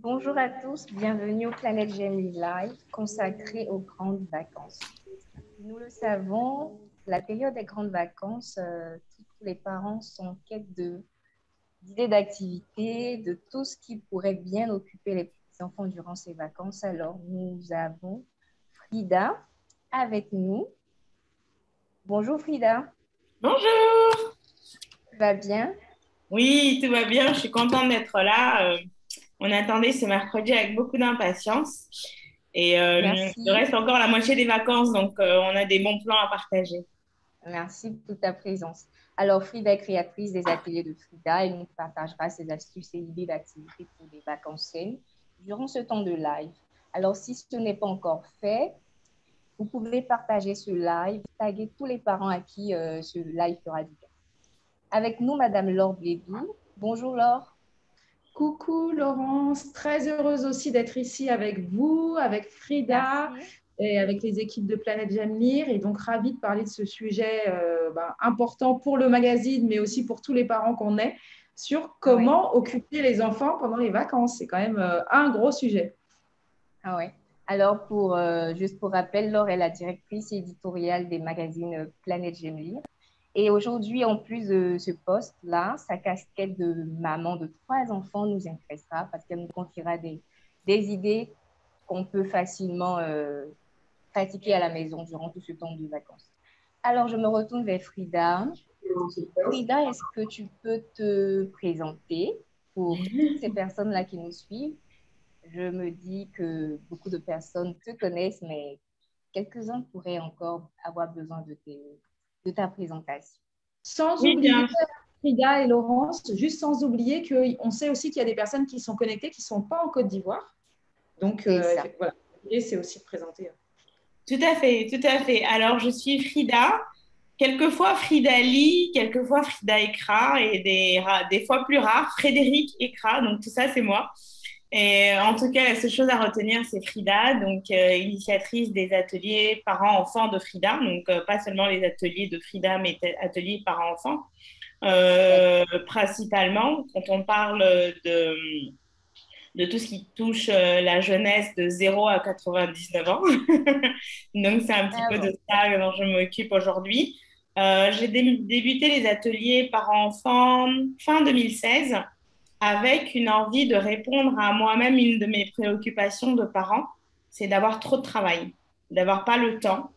Bonjour à tous, bienvenue au Planète Gemini Live consacré aux grandes vacances. Nous le savons, la période des grandes vacances, tous les parents sont en quête d'idées d'activités, de tout ce qui pourrait bien occuper les petits enfants durant ces vacances. Alors, nous avons Frida avec nous. Bonjour Frida, Bonjour. tu vas bien? Oui, tout va bien. Je suis contente d'être là. On attendait ce mercredi avec beaucoup d'impatience. Et il Merci. reste encore la moitié des vacances, donc on a des bons plans à partager. Merci pour ta présence. Alors, Frida est créatrice des ateliers de Frida et nous partagera ses astuces et idées d'activités pour des vacances saines durant ce temps de live. Alors, si ce n'est pas encore fait, vous pouvez partager ce live, taguer tous les parents à qui ce live fera du bien. Avec nous, Madame Laure Blédou. Bonjour Laure. Coucou Laurence, très heureuse aussi d'être ici avec vous, avec Frida Merci. et avec les équipes de Planète Jamlire. Et donc ravie de parler de ce sujet important pour le magazine, mais aussi pour tous les parents qu'on est, sur Ah ouais. comment occuper les enfants pendant les vacances. C'est quand même un gros sujet. Ah ouais. Alors, juste pour rappel, Laure est la directrice éditoriale des magazines Planète Gemini. Et aujourd'hui, en plus de ce poste-là, sa casquette de maman de 3 enfants nous intéressera parce qu'elle nous confiera des idées qu'on peut facilement pratiquer à la maison durant tout ce temps de vacances. Alors, je me retourne vers Frida. Frida, est-ce que tu peux te présenter pour toutes ces personnes-là qui nous suivent? Je me dis que beaucoup de personnes te connaissent, mais quelques-uns pourraient encore avoir besoin de ta présentation. Sans Oui, oublier bien. Frida et Laurence, juste sans oublier qu'on sait aussi qu'il y a des personnes qui sont connectées qui ne sont pas en Côte d'Ivoire. Donc, C'est ça. voilà, l'idée, c'est aussi de présenter. Tout à fait, tout à fait. Alors, je suis Frida, quelquefois Frida Lee, quelquefois Frida Ekra, et des fois plus rares, Frédéric Ekra. Donc, tout ça, c'est moi. Et en tout cas, la seule chose à retenir, c'est Frida, donc initiatrice des ateliers parents-enfants de Frida. Donc, pas seulement les ateliers de Frida, mais ateliers parents-enfants. Principalement, quand on parle de tout ce qui touche la jeunesse de 0 à 99 ans. Donc, c'est un petit Ah peu bon. de ça dont je m'occupe aujourd'hui. J'ai débuté les ateliers parents-enfants fin 2016 avec une envie de répondre à moi-même une de mes préoccupations de parent, c'est d'avoir trop de travail, d'avoir pas le temps,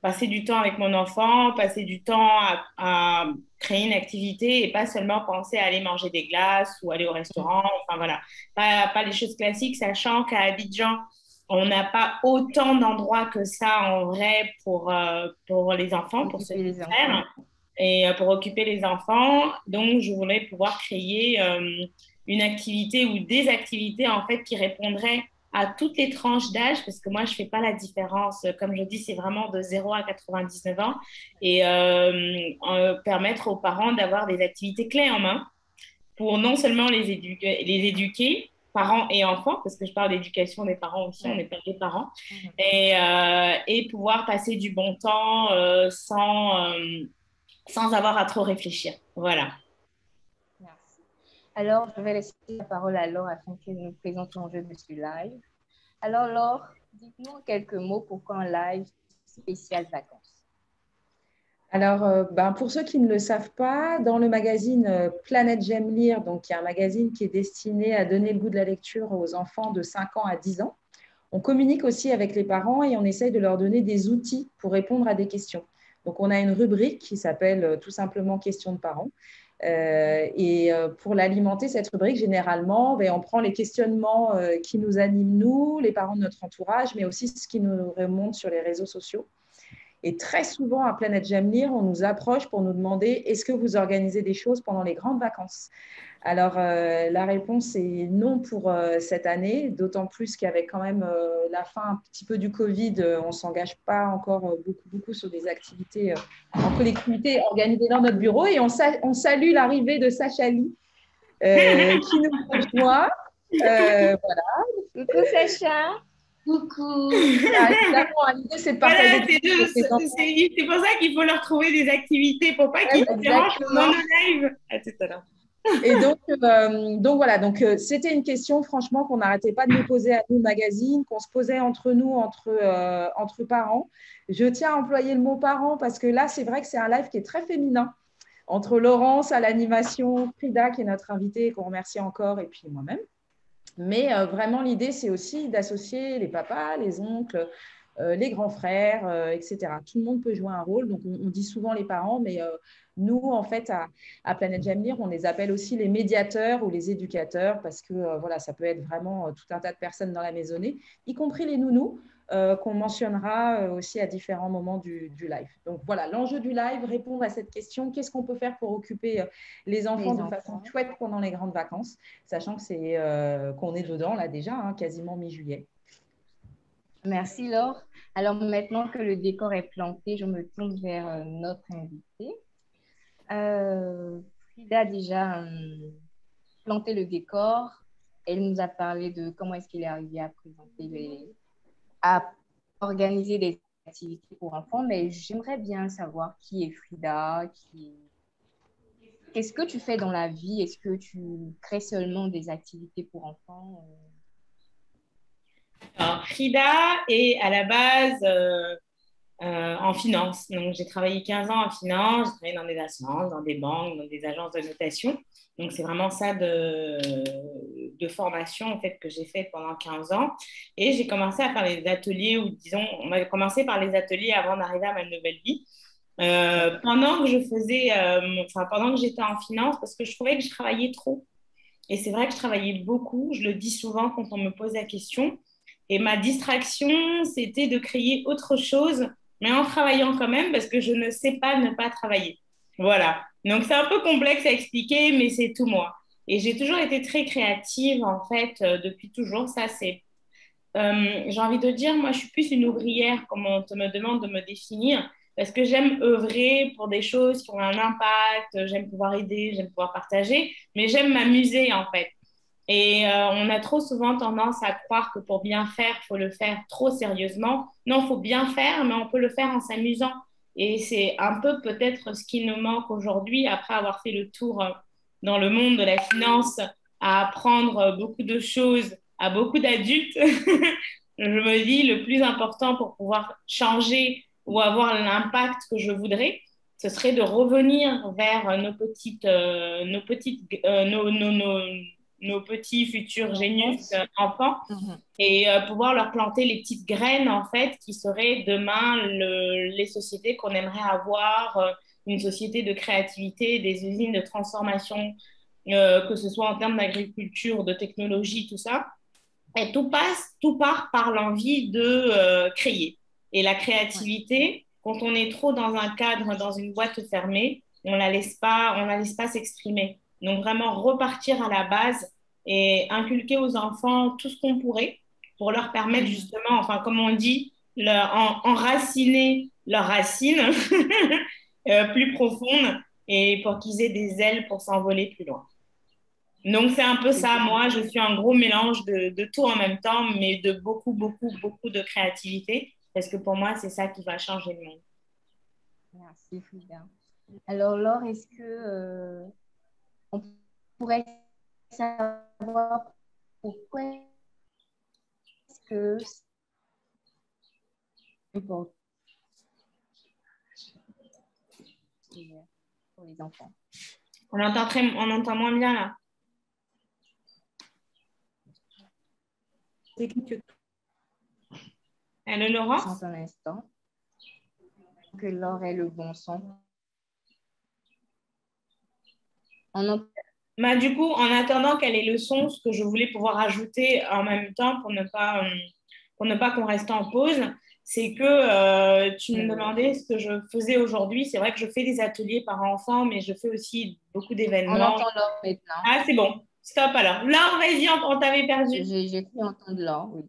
passer du temps avec mon enfant, passer du temps à créer une activité et pas seulement penser à aller manger des glaces ou aller au restaurant, enfin voilà, pas les choses classiques, sachant qu'à Abidjan, on n'a pas autant d'endroits que ça en vrai pour les enfants, pour se Occuper les enfants. distraire et pour occuper les enfants. Donc, je voulais pouvoir créer une activité ou des activités en fait qui répondraient à toutes les tranches d'âge, parce que moi, je ne fais pas la différence. Comme je dis, c'est vraiment de 0 à 99 ans et permettre aux parents d'avoir des activités clés en main pour non seulement les éduquer, parents et enfants, parce que je parle d'éducation des parents aussi, on n'est Ouais. pas des parents, Mhm. et pouvoir passer du bon temps sans avoir à trop réfléchir. Voilà. Merci. Alors, je vais laisser la parole à Laure afin qu'elle nous présente l'enjeu de ce live. Alors, Laure, dites-nous en quelques mots pourquoi un live spécial vacances. Alors, pour ceux qui ne le savent pas, dans le magazine Planète J'aime lire, donc il y a un magazine qui est destiné à donner le goût de la lecture aux enfants de 5 ans à 10 ans, on communique aussi avec les parents et on essaye de leur donner des outils pour répondre à des questions. Donc, on a une rubrique qui s'appelle tout simplement Questions de parents. Pour l'alimenter, cette rubrique, généralement, on prend les questionnements qui nous animent, nous, les parents de notre entourage, mais aussi ce qui nous remonte sur les réseaux sociaux. Et très souvent, à Planète J'aime lire, on nous approche pour nous demander est-ce que vous organisez des choses pendant les grandes vacances? Alors, la réponse est non pour cette année, d'autant plus qu'avec quand même la fin un petit peu du Covid, on ne s'engage pas encore beaucoup sur des activités en collectivité organisées dans notre bureau. Et on salue l'arrivée de Sacha Lee qui nous rejoint. Voilà. Coucou Sacha. Coucou. Ah, évidemment, l'idée, c'est de Voilà, partager du temps avec les enfants. c'est pour ça qu'il faut leur trouver des activités pour pas qu'ils nous dérangent pendant Exactement. nos lives. À tout à l'heure. Et donc voilà, c'était une question franchement qu'on n'arrêtait pas de nous poser à nous, magazine, qu'on se posait entre nous, entre parents. Je tiens à employer le mot parents parce que là, c'est vrai que c'est un live qui est très féminin, entre Laurence à l'animation, Frida qui est notre invitée, qu'on remercie encore, et puis moi-même. Mais vraiment, l'idée, c'est aussi d'associer les papas, les oncles, les grands frères, etc. Tout le monde peut jouer un rôle. Donc, on dit souvent les parents, mais nous, en fait, à Planète J'aime lire, on les appelle aussi les médiateurs ou les éducateurs parce que voilà, ça peut être vraiment tout un tas de personnes dans la maisonnée, y compris les nounous. Qu'on mentionnera aussi à différents moments du live. Donc voilà, l'enjeu du live, répondre à cette question, qu'est-ce qu'on peut faire pour occuper les enfants de façon chouette pendant les grandes vacances, sachant que c'est qu'on est dedans là déjà, hein, quasiment mi-juillet. Merci Laure. Alors maintenant que le décor est planté, je me tourne vers notre invité. Frida a déjà planté le décor. Elle nous a parlé de comment est-ce qu'il est arrivé à à organiser des activités pour enfants, mais j'aimerais bien savoir qui est Frida, qu'est-ce que tu fais dans la vie? Est-ce que tu crées seulement des activités pour enfants? Alors, Frida est à la base en finance. Donc, j'ai travaillé 15 ans en finance, j'ai travaillé dans des assurances, dans des banques, dans des agences de notation. Donc, c'est vraiment ça de formation en fait, que j'ai fait pendant 15 ans. Et j'ai commencé à faire des ateliers, ou disons, on avait commencé par les ateliers avant d'arriver à ma nouvelle vie. Pendant que pendant que j'étais en finance, parce que je trouvais que je travaillais trop. Et c'est vrai que je travaillais beaucoup, je le dis souvent quand on me pose la question. Et ma distraction, c'était de créer autre chose, mais en travaillant quand même, parce que je ne sais pas ne pas travailler. Voilà. Donc c'est un peu complexe à expliquer, mais c'est tout moi. Et j'ai toujours été très créative, en fait, depuis toujours. J'ai envie de dire, moi, je suis plus une ouvrière, comme on te me demande de me définir, parce que j'aime œuvrer pour des choses qui ont un impact, j'aime pouvoir aider, j'aime pouvoir partager, mais j'aime m'amuser, en fait. Et on a trop souvent tendance à croire que pour bien faire, il faut le faire trop sérieusement. Non, il faut bien faire, mais on peut le faire en s'amusant. Et c'est un peu peut-être ce qui nous manque aujourd'hui, après avoir fait le tour dans le monde de la finance, à apprendre beaucoup de choses à beaucoup d'adultes. Je me dis, le plus important pour pouvoir changer ou avoir l'impact que je voudrais, ce serait de revenir vers nos petits futurs génius enfants et pouvoir leur planter les petites graines, en fait, qui seraient demain les sociétés qu'on aimerait avoir, une société de créativité, des usines de transformation, que ce soit en termes d'agriculture, de technologie, tout ça. Et tout part par l'envie de créer. Et la créativité, quand on est trop dans un cadre, dans une boîte fermée, on la laisse pas s'exprimer. Donc vraiment repartir à la base et inculquer aux enfants tout ce qu'on pourrait pour leur permettre justement, enfin comme on dit, enraciner leurs racines plus profondes et pour qu'ils aient des ailes pour s'envoler plus loin. Donc, c'est un peu ça. Moi, je suis un gros mélange de tout en même temps, mais de beaucoup, beaucoup, beaucoup de créativité. Parce que pour moi, c'est ça qui va changer le monde. Merci, Frida. Alors, Laure, est-ce que on pourrait savoir pourquoi est-ce que c'est important pour les enfants? On entend moins bien là. Allô, Laurence? Un instant. Que Laure ait le bon son. Du coup, en attendant qu'elle ait le son, ce que je voulais pouvoir ajouter en même temps pour ne pas qu'on reste en pause, c'est que tu me demandais ce que je faisais aujourd'hui. C'est vrai que je fais des ateliers par enfant, mais je fais aussi beaucoup d'événements. On entend Laure maintenant. Ah, c'est bon. Stop alors. Laure, vas-y, on t'avait perdu. J'ai cru entendre Laure, oui.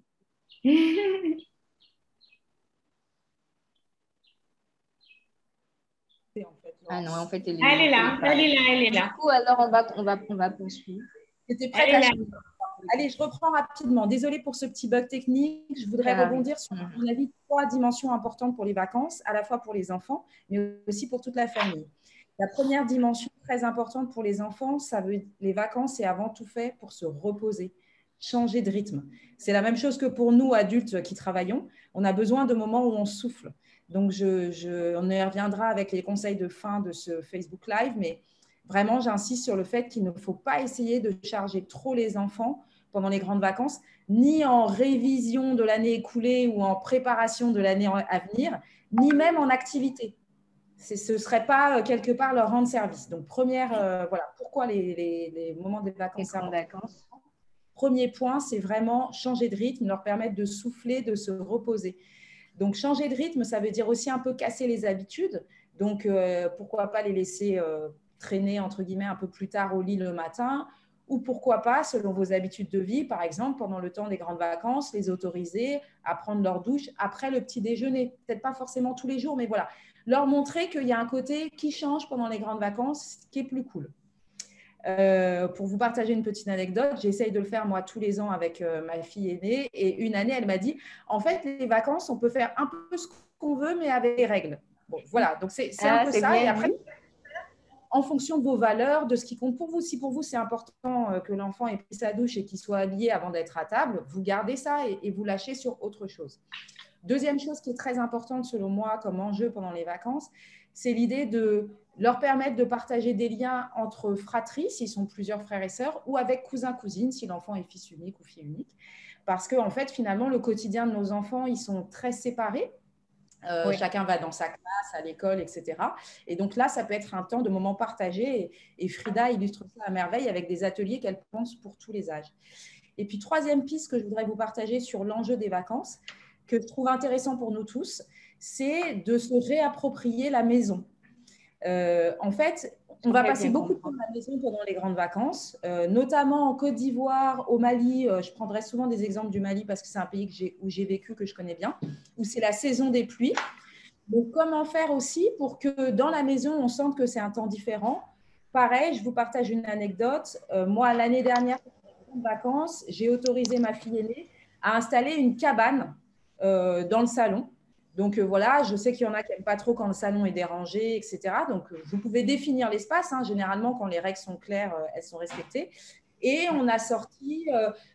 Ah non, en fait, elle est là. Du coup, alors, on va poursuivre. J'étais prête à... Allez, je reprends rapidement. Désolée pour ce petit bug technique. Je voudrais rebondir sur, à mon avis, 3 dimensions importantes pour les vacances, à la fois pour les enfants, mais aussi pour toute la famille. La première dimension très importante pour les enfants, les vacances, c'est avant tout fait pour se reposer, changer de rythme. C'est la même chose que pour nous, adultes qui travaillons. On a besoin de moments où on souffle. Donc, on y reviendra avec les conseils de fin de ce Facebook Live, mais vraiment, j'insiste sur le fait qu'il ne faut pas essayer de charger trop les enfants pendant les grandes vacances, ni en révision de l'année écoulée ou en préparation de l'année à venir, ni même en activité. Ce ne serait pas quelque part leur rendre service. Donc, voilà, pourquoi les moments des vacances, Premier point, c'est vraiment changer de rythme, leur permettre de souffler, de se reposer. Donc, changer de rythme, ça veut dire aussi un peu casser les habitudes. Donc, pourquoi pas les laisser traîner, entre guillemets, un peu plus tard au lit le matin, ou pourquoi pas, selon vos habitudes de vie, par exemple, pendant le temps des grandes vacances, les autoriser à prendre leur douche après le petit déjeuner. Peut-être pas forcément tous les jours, mais voilà. Leur montrer qu'il y a un côté qui change pendant les grandes vacances, qui est plus cool. Pour vous partager une petite anecdote, j'essaye de le faire moi tous les ans avec ma fille aînée, et une année elle m'a dit en fait les vacances on peut faire un peu ce qu'on veut mais avec des règles. Bon voilà, donc c'est un peu ça, et après en fonction de vos valeurs, de ce qui compte pour vous. Si pour vous c'est important que l'enfant ait pris sa douche et qu'il soit habillé avant d'être à table, vous gardez ça et vous lâchez sur autre chose. Deuxième chose qui est très importante selon moi comme enjeu pendant les vacances, c'est l'idée de leur permettre de partager des liens entre fratries, s'ils sont plusieurs frères et sœurs, ou avec cousins-cousines, si l'enfant est fils unique ou fille unique. Parce qu'en fait, finalement, le quotidien de nos enfants, ils sont très séparés. Oui. Chacun va dans sa classe, à l'école, etc. Et donc là, ça peut être un temps de moment partagé. Et Frida illustre ça à merveille avec des ateliers qu'elle pense pour tous les âges. Et puis, troisième piste que je voudrais vous partager sur l'enjeu des vacances, que je trouve intéressant pour nous tous, c'est de se réapproprier la maison. En fait, on va passer beaucoup de temps à la maison pendant les grandes vacances, notamment en Côte d'Ivoire, au Mali. Je prendrai souvent des exemples du Mali parce que c'est un pays où j'ai vécu, que je connais bien, où c'est la saison des pluies. Donc, comment faire aussi pour que dans la maison, on sente que c'est un temps différent? Pareil, je vous partage une anecdote. Moi, l'année dernière, pour les grandes vacances, j'ai autorisé ma fille aînée à installer une cabane dans le salon. Donc, voilà, je sais qu'il y en a qui n'aiment pas trop quand le salon est dérangé, etc. Donc, vous pouvez définir l'espace. Généralement, quand les règles sont claires, elles sont respectées. Et on a sorti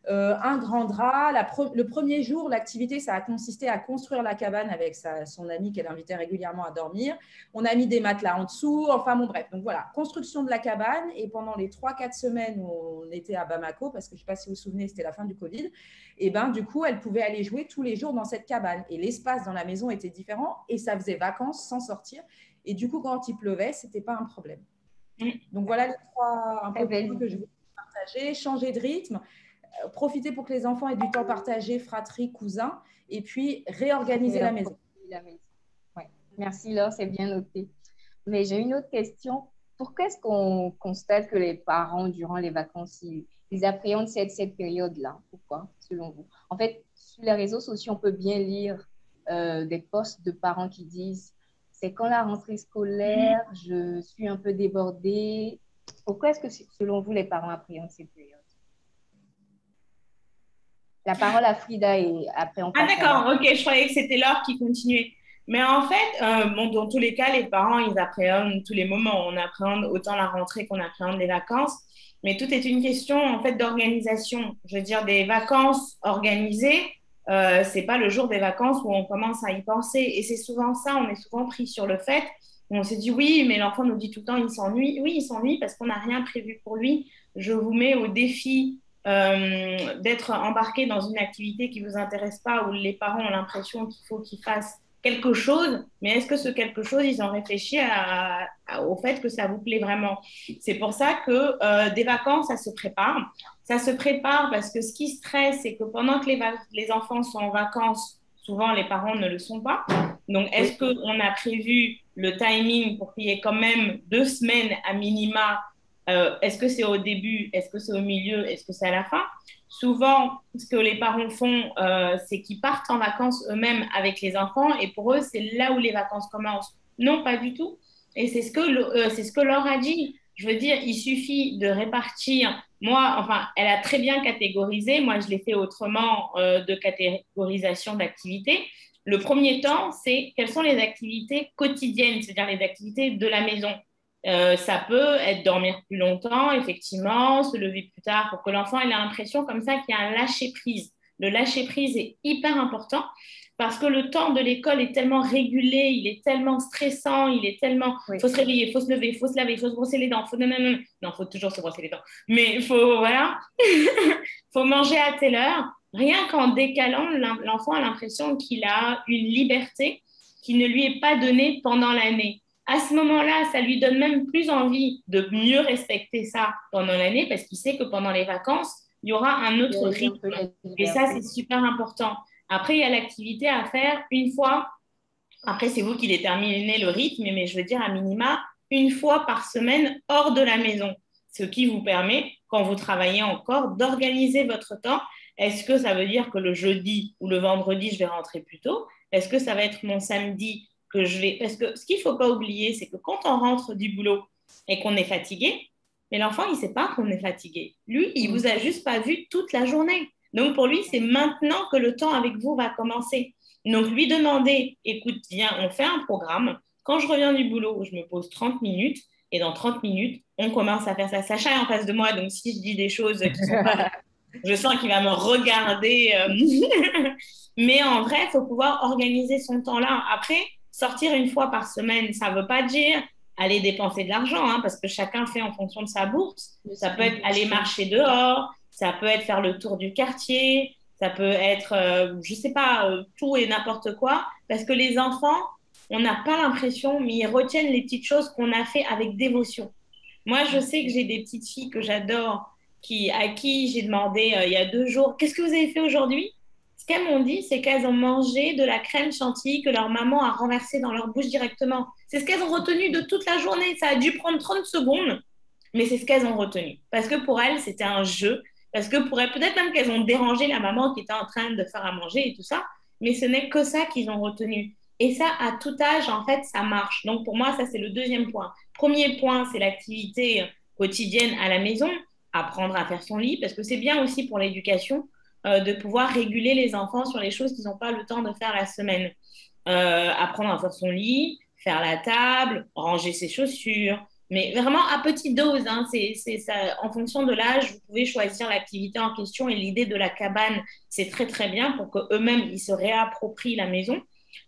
un grand drap. Le premier jour, l'activité, ça a consisté à construire la cabane avec son amie qu'elle invitait régulièrement à dormir. On a mis des matelas en dessous. Enfin, bon, bref. Donc, voilà, construction de la cabane. Et pendant les 3-4 semaines où on était à Bamako, parce que je ne sais pas si vous vous souvenez, c'était la fin du Covid, et ben, du coup, elle pouvait aller jouer tous les jours dans cette cabane. Et l'espace dans la maison était différent et ça faisait vacances sans sortir. Et du coup, quand il pleuvait, ce n'était pas un problème. Donc, voilà les trois points que je voulais partager. Changer de rythme, profiter pour que les enfants aient du temps partagé, fratrie, cousins, et puis réorganiser la maison. Ouais. Merci Laure, c'est bien noté. Mais j'ai une autre question. Pourquoi est-ce qu'on constate que les parents, durant les vacances, ils appréhendent cette période-là? Pourquoi, selon vous? En fait, sur les réseaux sociaux, on peut bien lire des posts de parents qui disent « c'est quand la rentrée scolaire, je suis un peu débordée ». Pourquoi est-ce que, selon vous, les parents appréhendent cette période? La parole à Frida et après on passe. Ah d'accord, ok, je croyais que c'était Laure qui continuait. Mais en fait, bon, dans tous les cas, les parents, ils appréhendent tous les moments. On appréhende autant la rentrée qu'on appréhende les vacances. Mais tout est une question, en fait, d'organisation. Je veux dire, des vacances organisées, c'est pas le jour des vacances où on commence à y penser. Et c'est souvent ça, on est souvent pris sur le fait où on s'est dit, oui, mais l'enfant nous dit tout le temps, il s'ennuie. Oui, il s'ennuie parce qu'on n'a rien prévu pour lui. Je vous mets au défi d'être embarqué dans une activité qui ne vous intéresse pas, où les parents ont l'impression qu'il faut qu'ils fassent quelque chose, mais est-ce que ce quelque chose, ils ont réfléchi au fait que ça vous plaît vraiment? C'est pour ça que des vacances, ça se prépare. Ça se prépare parce que ce qui stresse, c'est que pendant que les enfants sont en vacances, souvent les parents ne le sont pas. Donc, est-ce qu'on a prévu le timing pour qu'il y ait quand même 2 semaines à minima? Est-ce que c'est au début? Est-ce que c'est au milieu? Est-ce que c'est à la fin? Souvent, ce que les parents font, c'est qu'ils partent en vacances eux-mêmes avec les enfants et pour eux, c'est là où les vacances commencent. Non, pas du tout. Et c'est ce que Laure a dit. Je veux dire, il suffit de répartir. Moi, enfin, elle a très bien catégorisé. Moi, je l'ai fait autrement de catégorisation d'activités. Le premier temps, c'est quelles sont les activités quotidiennes, c'est-à-dire les activités de la maison. Ça peut être dormir plus longtemps, effectivement, se lever plus tard pour que l'enfant ait l'impression comme ça qu'il y a un lâcher-prise. Le lâcher-prise est hyper important parce que le temps de l'école est tellement régulé, il est tellement stressant, il est tellement… Il faut se réveiller, il faut se lever, il faut se laver, il faut se brosser les dents. Non, faut toujours se brosser les dents. Mais il faut, voilà, faut manger à telle heure. Rien qu'en décalant, l'enfant a l'impression qu'il a une liberté qui ne lui est pas donnée pendant l'année. À ce moment-là, ça lui donne même plus envie de mieux respecter ça pendant l'année parce qu'il sait que pendant les vacances, il y aura un autre rythme. Et ça, c'est super important. Après, il y a l'activité à faire une fois. Après, c'est vous qui déterminez le rythme, mais je veux dire à minima, une fois par semaine hors de la maison. Ce qui vous permet, quand vous travaillez encore, d'organiser votre temps. Est-ce que ça veut dire que le jeudi ou le vendredi, je vais rentrer plus tôt? Est-ce que ça va être mon samedi que je vais… Parce que ce qu'il ne faut pas oublier, c'est que quand on rentre du boulot et qu'on est fatigué, mais l'enfant, il ne sait pas qu'on est fatigué. Lui, il ne vous a juste pas vu toute la journée. Donc, pour lui, c'est maintenant que le temps avec vous va commencer. Donc, lui demander, écoute, viens, on fait un programme. Quand je reviens du boulot, je me pose 30 minutes et dans 30 minutes, on commence à faire ça. Sacha est en face de moi, donc si je dis des choses qui sont pas… Je sens qu'il va me regarder. Mais en vrai, il faut pouvoir organiser son temps-là. Après, sortir une fois par semaine, ça ne veut pas dire aller dépenser de l'argent, hein, parce que chacun fait en fonction de sa bourse. Ça peut être aller marcher dehors, ça peut être faire le tour du quartier, ça peut être, je ne sais pas, tout et n'importe quoi. Parce que les enfants, on n'a pas l'impression, mais ils retiennent les petites choses qu'on a fait avec dévotion. Moi, je sais que j'ai des petites filles que j'adore, à qui j'ai demandé il y a 2 jours, qu'est-ce que vous avez fait aujourd'hui? Ce qu'elles m'ont dit, c'est qu'elles ont mangé de la crème chantilly que leur maman a renversée dans leur bouche directement. C'est ce qu'elles ont retenu de toute la journée. Ça a dû prendre 30 secondes, mais c'est ce qu'elles ont retenu. Parce que pour elles, c'était un jeu. Parce que pour elles, peut-être même qu'elles ont dérangé la maman qui était en train de faire à manger et tout ça, mais ce n'est que ça qu'ils ont retenu. Et ça, à tout âge, en fait, ça marche. Donc pour moi, ça, c'est le deuxième point. Premier point, c'est l'activité quotidienne à la maison, apprendre à faire son lit, parce que c'est bien aussi pour l'éducation de pouvoir réguler les enfants sur les choses qu'ils n'ont pas le temps de faire la semaine. Apprendre à faire son lit, faire la table, ranger ses chaussures, mais vraiment à petite dose. Hein, c'est ça, en fonction de l'âge, vous pouvez choisir l'activité en question et l'idée de la cabane, c'est très très bien pour qu'eux-mêmes, ils se réapproprient la maison.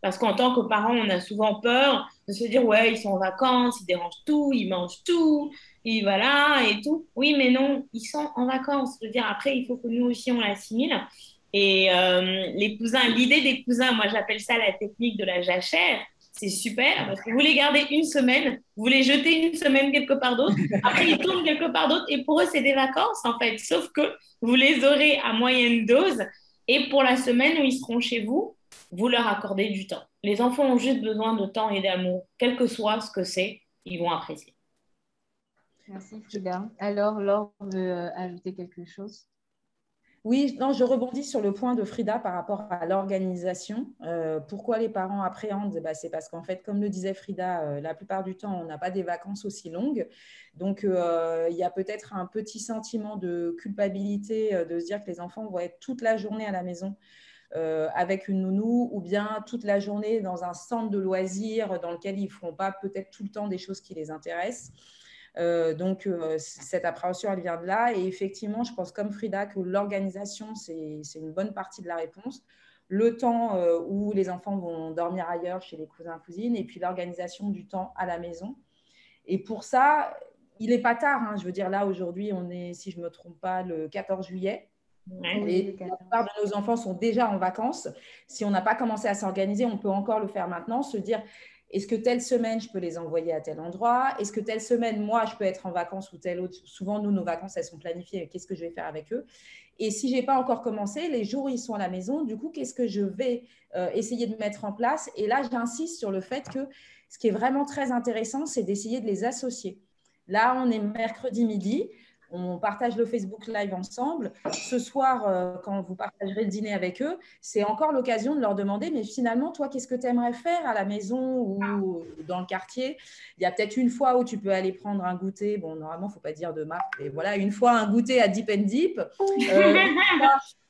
Parce qu'en tant que parents, on a souvent peur de se dire, ouais, ils sont en vacances, ils dérangent tout, ils mangent tout, et voilà, et tout. Oui, mais non, ils sont en vacances. Je veux dire, après, il faut que nous aussi, on l'assimile. Et les cousins, l'idée des cousins, moi, j'appelle ça la technique de la jachère. C'est super, parce que vous les gardez une semaine, vous les jetez une semaine quelque part d'autre, après ils tournent quelque part d'autre, et pour eux, c'est des vacances, en fait. Sauf que vous les aurez à moyenne dose, et pour la semaine où ils seront chez vous, vous leur accordez du temps. Les enfants ont juste besoin de temps et d'amour, quel que soit ce que c'est, ils vont apprécier. Merci Frida. Alors, Laure veut ajouter quelque chose? Oui, non, je rebondis sur le point de Frida par rapport à l'organisation. Pourquoi les parents appréhendent? C'est parce qu'en fait, comme le disait Frida, la plupart du temps, on n'a pas des vacances aussi longues. Donc, il y a peut-être un petit sentiment de culpabilité de se dire que les enfants vont être toute la journée à la maison avec une nounou ou bien toute la journée dans un centre de loisirs dans lequel ils ne feront pas peut-être tout le temps des choses qui les intéressent. Donc, cette appréhension, elle vient de là. Et effectivement, je pense comme Frida que l'organisation, c'est une bonne partie de la réponse. Le temps où les enfants vont dormir ailleurs chez les cousins, cousines, et puis l'organisation du temps à la maison. Et pour ça, il n'est pas tard. Hein. Je veux dire, là, aujourd'hui, on est, si je ne me trompe pas, le 14 juillet. Et la plupart de nos enfants sont déjà en vacances. Si on n'a pas commencé à s'organiser, on peut encore le faire maintenant, se dire… Est-ce que telle semaine, je peux les envoyer à tel endroit? Est-ce que telle semaine, moi, je peux être en vacances ou telle autre? Souvent, nous, nos vacances, elles sont planifiées. Qu'est-ce que je vais faire avec eux? Et si je n'ai pas encore commencé, les jours où ils sont à la maison, du coup, qu'est-ce que je vais essayer de mettre en place? Et là, j'insiste sur le fait que ce qui est vraiment très intéressant, c'est d'essayer de les associer. Là, on est mercredi midi. On partage le Facebook Live ensemble. Ce soir, quand vous partagerez le dîner avec eux, c'est encore l'occasion de leur demander, mais finalement, toi, qu'est-ce que tu aimerais faire à la maison ou dans le quartier? Il y a peut-être une fois où tu peux aller prendre un goûter. Bon, normalement, il ne faut pas dire de marque, mais voilà, une fois un goûter à Dip and Dip.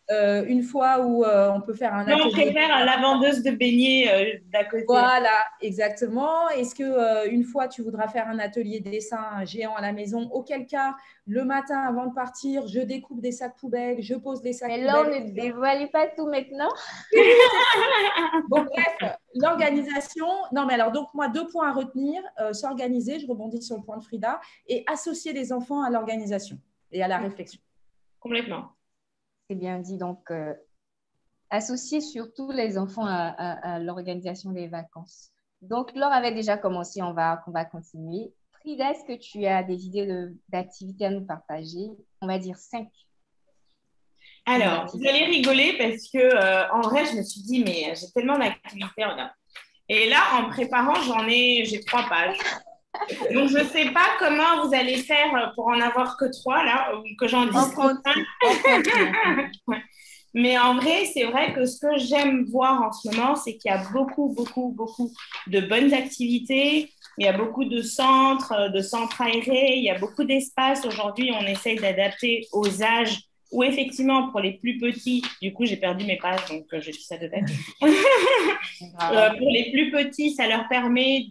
une fois où on peut faire un Non, on atelier. préfère la vendeuse de beignets d'à côté. Voilà, exactement. Est-ce que une fois tu voudras faire un atelier dessin géant à la maison, auquel cas le matin avant de partir, je découpe des sacs poubelles, je pose les sacs Mais là, on poubelles. ne dévoile pas tout maintenant. Bon, bref, l'organisation. Non, mais alors, donc, moi, 2 points à retenir, s'organiser, je rebondis sur le point de Frida, et associer les enfants à l'organisation et à la réflexion. Complètement. C'est bien dit. Donc, associer surtout les enfants à l'organisation des vacances. Donc, Laure avait déjà commencé, on va continuer. Frida, est-ce que tu as des idées d'activités à nous partager? On va dire 5. Alors, vous allez rigoler parce que en vrai, je me suis dit, mais j'ai tellement d'activités. Regarde. Et là, en préparant, j'ai 3 pages. Donc, je ne sais pas comment vous allez faire pour en avoir que 3, là, ou que j'en dise que 5. Mais en vrai, c'est vrai que ce que j'aime voir en ce moment, c'est qu'il y a beaucoup, beaucoup, beaucoup de bonnes activités. Il y a beaucoup de centres aérés. Il y a beaucoup d'espaces. Aujourd'hui, on essaye d'adapter aux âges où, effectivement, pour les plus petits, du coup, j'ai perdu mes pages, donc je dis ça de tête. Pour les plus petits, ça leur permet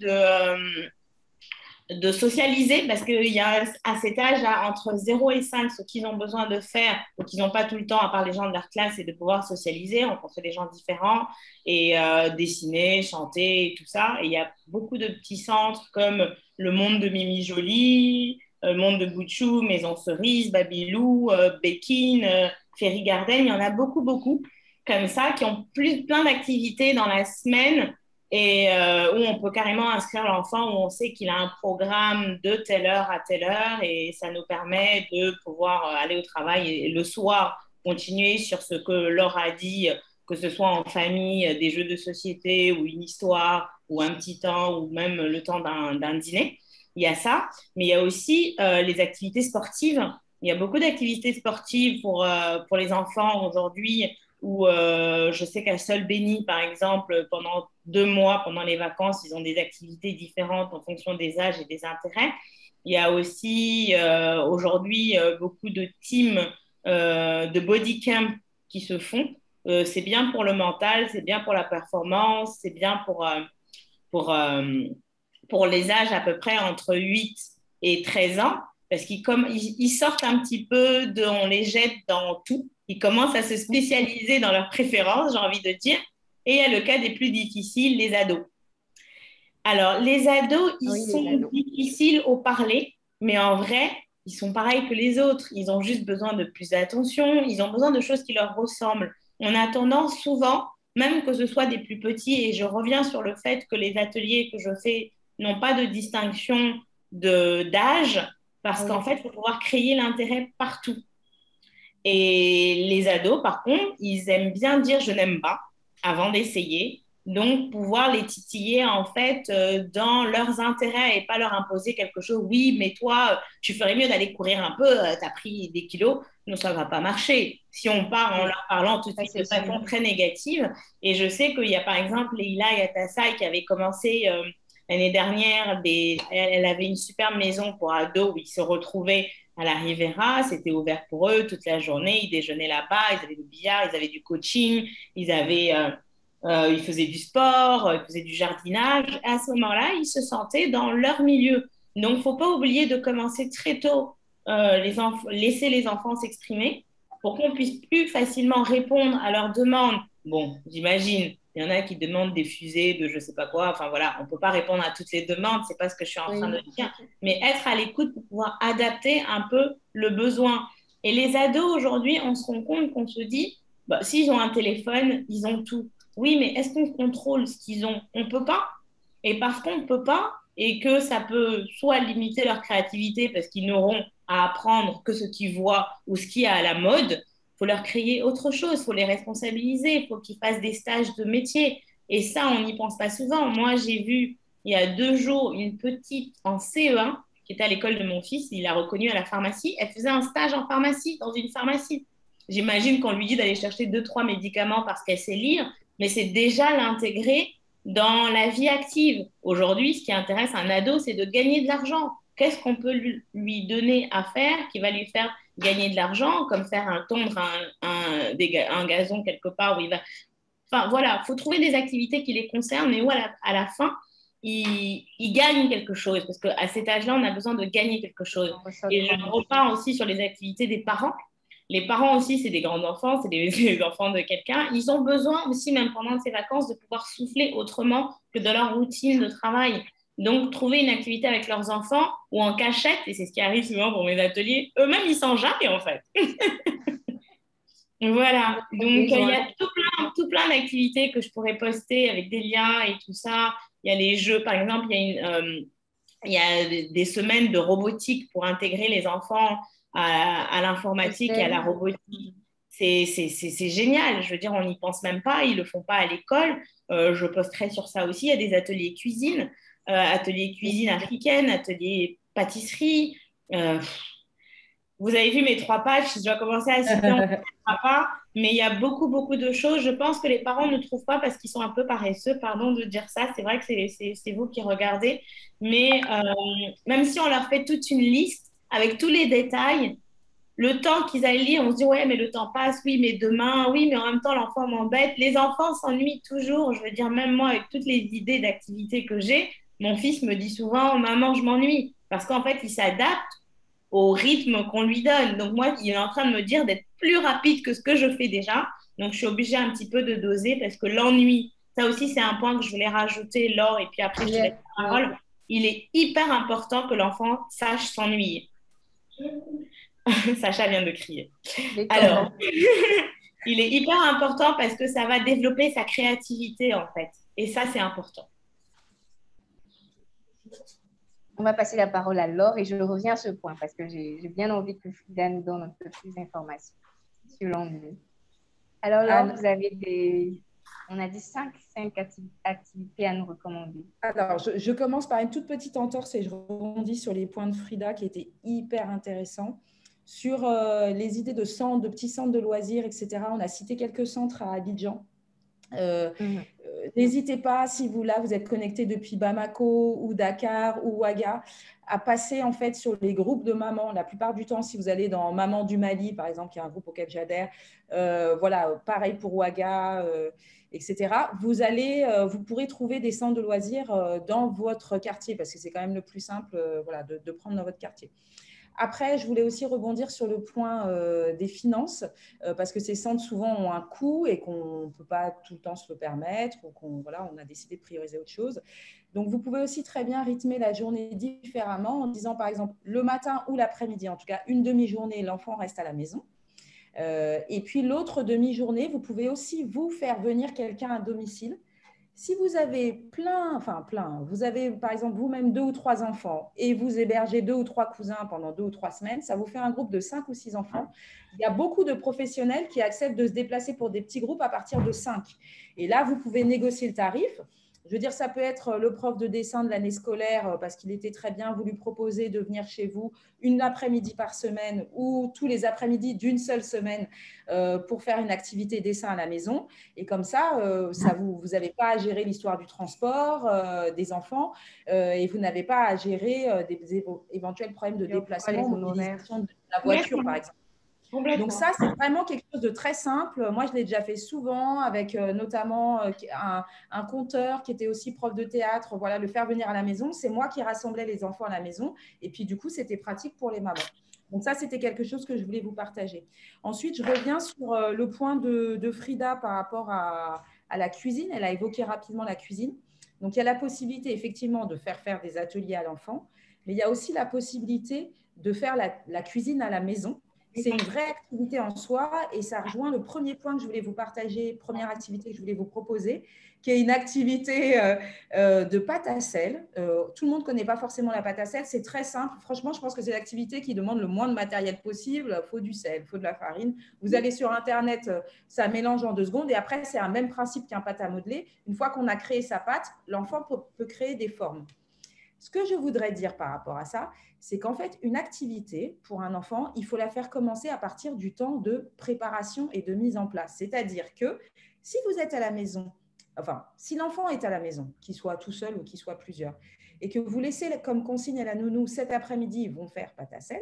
de socialiser parce qu'il y a à cet âge, là, entre 0 et 5, ce qu'ils ont besoin de faire ou qu'ils n'ont pas tout le temps, à part les gens de leur classe, c'est de pouvoir socialiser, rencontrer des gens différents et dessiner, chanter, et tout ça. Et il y a beaucoup de petits centres comme le monde de Mimi Jolie, le monde de Bouchou, Maison Cerise, Babylou, Békin, Ferry Garden. Il y en a beaucoup, beaucoup comme ça qui ont plein d'activités dans la semaine et où on peut carrément inscrire l'enfant, où on sait qu'il a un programme de telle heure à telle heure et ça nous permet de pouvoir aller au travail et le soir continuer sur ce que Laure a dit, que ce soit en famille, des jeux de société ou une histoire ou un petit temps ou même le temps d'un dîner. Il y a ça, mais il y a aussi les activités sportives. Il y a beaucoup d'activités sportives pour les enfants aujourd'hui où je sais qu'à Sol Béni, par exemple, pendant 2 mois, pendant les vacances, ils ont des activités différentes en fonction des âges et des intérêts. Il y a aussi aujourd'hui beaucoup de teams de body camp qui se font. C'est bien pour le mental, c'est bien pour la performance, c'est bien pour, euh, pour les âges à peu près entre 8 et 13 ans, parce qu'ils sortent un petit peu on les jette dans tout. Ils commencent à se spécialiser dans leurs préférences, j'ai envie de dire. Et il y a le cas des plus difficiles, les ados. Alors, les ados, ils sont difficiles au parler, mais en vrai, ils sont pareils que les autres. Ils ont juste besoin de plus d'attention, ils ont besoin de choses qui leur ressemblent. On a tendance souvent, même que ce soit des plus petits, et je reviens sur le fait que les ateliers que je fais n'ont pas de distinction d'âge, parce qu'en fait, il faut pouvoir créer l'intérêt partout. Et les ados, par contre, ils aiment bien dire je n'aime pas avant d'essayer. Donc, pouvoir les titiller en fait dans leurs intérêts et pas leur imposer quelque chose. Oui, mais toi, tu ferais mieux d'aller courir un peu, tu as pris des kilos. Non, ça ne va pas marcher. Si on part en leur parlant tout de suite de façon très négative. Et je sais qu'il y a par exemple Leïla Yatassai qui avait commencé l'année dernière, elle avait une superbe maison pour ados où ils se retrouvaient à la Riviera, c'était ouvert pour eux toute la journée, ils déjeunaient là-bas, ils avaient du billard, ils avaient du coaching, ils faisaient du sport, ils faisaient du jardinage. À ce moment-là, ils se sentaient dans leur milieu. Donc, il ne faut pas oublier de commencer très tôt, laisser les enfants s'exprimer pour qu'on puisse plus facilement répondre à leurs demandes. Bon, j'imagine, il y en a qui demandent des fusées de je ne sais pas quoi. Enfin voilà, on ne peut pas répondre à toutes les demandes, ce n'est pas ce que je suis en train de dire. Mais être à l'écoute pour pouvoir adapter un peu le besoin. Et les ados, aujourd'hui, on se rend compte qu'on se dit, bah, s'ils ont un téléphone, ils ont tout. Oui, mais est-ce qu'on contrôle ce qu'ils ont? On ne peut pas. Et parce qu'on ne peut pas, et que ça peut soit limiter leur créativité parce qu'ils n'auront à apprendre que ce qu'ils voient ou ce qui est à la mode, il faut leur créer autre chose, il faut les responsabiliser, il faut qu'ils fassent des stages de métier. Et ça, on n'y pense pas souvent. Moi, j'ai vu il y a 2 jours une petite en CE1 qui était à l'école de mon fils, il l'a reconnue à la pharmacie. Elle faisait un stage en pharmacie, dans une pharmacie. J'imagine qu'on lui dit d'aller chercher 2, 3 médicaments parce qu'elle sait lire, mais c'est déjà l'intégrer dans la vie active. Aujourd'hui, ce qui intéresse un ado, c'est de gagner de l'argent. qu'est-ce qu'on peut lui donner à faire qui va lui faire gagner de l'argent, comme faire tondre un gazon quelque part où il va. Enfin, voilà, il faut trouver des activités qui les concernent et où, à la fin, ils gagnent quelque chose. Parce qu'à cet âge-là, on a besoin de gagner quelque chose. On ressort Et je comme- repars aussi sur les activités des parents. Les parents aussi, c'est des grands-enfants, c'est des enfants de quelqu'un. Ils ont besoin aussi, même pendant ces vacances, de pouvoir souffler autrement que de leur routine de travail. Donc, trouver une activité avec leurs enfants ou en cachette, et c'est ce qui arrive souvent pour mes ateliers, eux-mêmes, ils s'enjaillent en fait. Voilà, donc il y a tout plein d'activités que je pourrais poster avec des liens et tout ça. Il y a les jeux, par exemple, il y a des semaines de robotique pour intégrer les enfants à l'informatique et à la robotique. C'est génial, je veux dire, on n'y pense même pas, ils ne le font pas à l'école. Je posterai sur ça aussi. Il y a des ateliers cuisine africaine, ateliers pâtisserie. Euh, Vous avez vu mes 3 pages, je dois commencer à citer en pas, mais il y a beaucoup, beaucoup de choses. Je pense que les parents ne trouvent pas parce qu'ils sont un peu paresseux, pardon de dire ça. C'est vrai que c'est vous qui regardez, mais même si on leur fait toute une liste avec tous les détails, le temps qu'ils aillent lire, on se dit ouais, mais le temps passe, oui, mais demain, oui, mais en même temps, l'enfant m'embête. Les enfants s'ennuient toujours. Je veux dire, même moi, avec toutes les idées d'activités que j'ai, mon fils me dit souvent, maman, je m'ennuie. Parce qu'en fait, il s'adapte au rythme qu'on lui donne. Donc moi, il est en train de me dire d'être plus rapide que ce que je fais déjà. Donc je suis obligée un petit peu de doser parce que l'ennui, ça aussi c'est un point que je voulais rajouter, Laure, et puis après je te laisse la parole. Il est hyper important que l'enfant sache s'ennuyer. Sacha vient de crier. Alors, il est hyper important parce que ça va développer sa créativité en fait. Et ça, c'est important. On va passer la parole à Laure et je reviens à ce point parce que j'ai bien envie que Frida nous donne un peu plus d'informations sur l'ennui. Alors Laure, vous avez on a dit cinq activités à nous recommander. Alors, je commence par une toute petite entorse et je rebondis sur les points de Frida qui étaient hyper intéressants. Sur les idées de petits centres de loisirs, etc. On a cité quelques centres à Abidjan. N'hésitez pas, si vous êtes connecté depuis Bamako ou Dakar ou Ouaga, à passer en fait sur les groupes de mamans. La plupart du temps, si vous allez dans Maman du Mali, par exemple, qui est un groupe auquel j'adhère, voilà, pareil pour Ouaga, etc. Vous pourrez trouver des centres de loisirs dans votre quartier parce que c'est quand même le plus simple, voilà, de prendre dans votre quartier. Après, je voulais aussi rebondir sur le point des finances, parce que ces centres souvent ont un coût et qu'on ne peut pas tout le temps se le permettre, ou on a décidé de prioriser autre chose. Donc, vous pouvez aussi très bien rythmer la journée différemment en disant, par exemple, le matin ou l'après-midi, en tout cas une demi-journée, l'enfant reste à la maison. Et puis l'autre demi-journée, vous pouvez aussi vous faire venir quelqu'un à domicile. Si vous avez vous avez par exemple vous-même 2 ou 3 enfants et vous hébergez 2 ou 3 cousins pendant 2 ou 3 semaines, ça vous fait un groupe de 5 ou 6 enfants. Il y a beaucoup de professionnels qui acceptent de se déplacer pour des petits groupes à partir de 5. Et là, vous pouvez négocier le tarif. Je veux dire, ça peut être le prof de dessin de l'année scolaire parce qu'il était très bien, vous lui proposez de venir chez vous une après-midi par semaine ou tous les après-midi d'une seule semaine pour faire une activité dessin à la maison. Et comme ça, vous n'avez pas à gérer l'histoire du transport des enfants et vous n'avez pas à gérer des éventuels problèmes de déplacement, mobilisation de la voiture, par exemple. Donc ça, c'est vraiment quelque chose de très simple. Moi, je l'ai déjà fait souvent avec notamment un conteur qui était aussi prof de théâtre. Voilà, le faire venir à la maison. C'est moi qui rassemblais les enfants à la maison. Et puis, du coup, c'était pratique pour les mamans. Donc ça, c'était quelque chose que je voulais vous partager. Ensuite, je reviens sur le point de Frida par rapport à la cuisine. Elle a évoqué rapidement la cuisine. Donc, il y a la possibilité, effectivement, de faire des ateliers à l'enfant. Mais il y a aussi la possibilité de faire la cuisine à la maison. C'est une vraie activité en soi et ça rejoint le premier point que je voulais vous partager, première activité que je voulais vous proposer, qui est une activité de pâte à sel. Tout le monde ne connaît pas forcément la pâte à sel, c'est très simple. Franchement, je pense que c'est l'activité qui demande le moins de matériel possible. Il faut du sel, il faut de la farine. Vous allez sur Internet, ça mélange en 2 secondes et après, c'est un même principe qu'un pâte à modeler. Une fois qu'on a créé sa pâte, l'enfant peut créer des formes. Ce que je voudrais dire par rapport à ça, c'est qu'en fait, une activité pour un enfant, il faut la faire commencer à partir du temps de préparation et de mise en place. C'est-à-dire que si vous êtes à la maison, enfin, si l'enfant est à la maison, qu'il soit tout seul ou qu'il soit plusieurs, et que vous laissez comme consigne à la nounou cet après-midi, ils vont faire pâte à sel,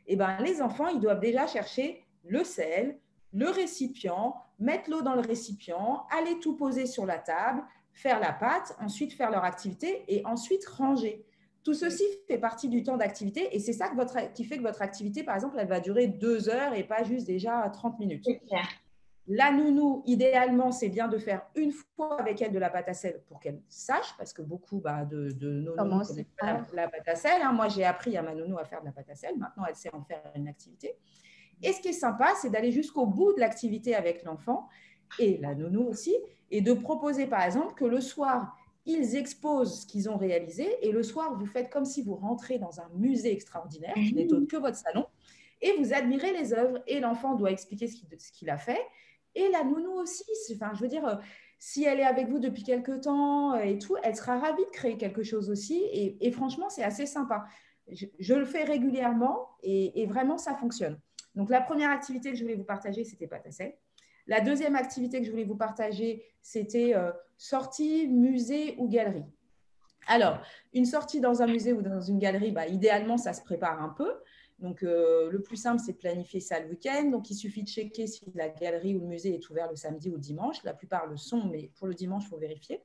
et ben, les enfants, ils doivent déjà chercher le sel, le récipient, mettre l'eau dans le récipient, aller tout poser sur la table, faire la pâte, ensuite faire leur activité et ensuite ranger. Tout ceci fait partie du temps d'activité et c'est ça qui fait que votre activité, par exemple, elle va durer 2 heures et pas juste déjà 30 minutes. La nounou, idéalement, c'est bien de faire une fois avec elle de la pâte à sel pour qu'elle sache, parce que beaucoup de nos nounous connaissent pas la pâte à sel. Moi, j'ai appris à ma nounou à faire de la pâte à sel. Maintenant, elle sait en faire une activité. Et ce qui est sympa, c'est d'aller jusqu'au bout de l'activité avec l'enfant et la nounou aussi, et de proposer, par exemple, que le soir, ils exposent ce qu'ils ont réalisé et le soir, vous faites comme si vous rentrez dans un musée extraordinaire qui n'est autre que votre salon et vous admirez les œuvres et l'enfant doit expliquer ce qu'il a fait. Et la nounou aussi, enfin, je veux dire, si elle est avec vous depuis quelques temps et tout, elle sera ravie de créer quelque chose aussi. Et franchement, c'est assez sympa. Je le fais régulièrement et vraiment, ça fonctionne. Donc, la première activité que je voulais vous partager, c'était pâte à sel. La deuxième activité que je voulais vous partager, c'était sortie, musée ou galerie. Alors, une sortie dans un musée ou dans une galerie, idéalement, ça se prépare un peu. Donc, le plus simple, c'est de planifier ça le week-end. Donc, il suffit de checker si la galerie ou le musée est ouvert le samedi ou le dimanche. La plupart le sont, mais pour le dimanche, il faut vérifier.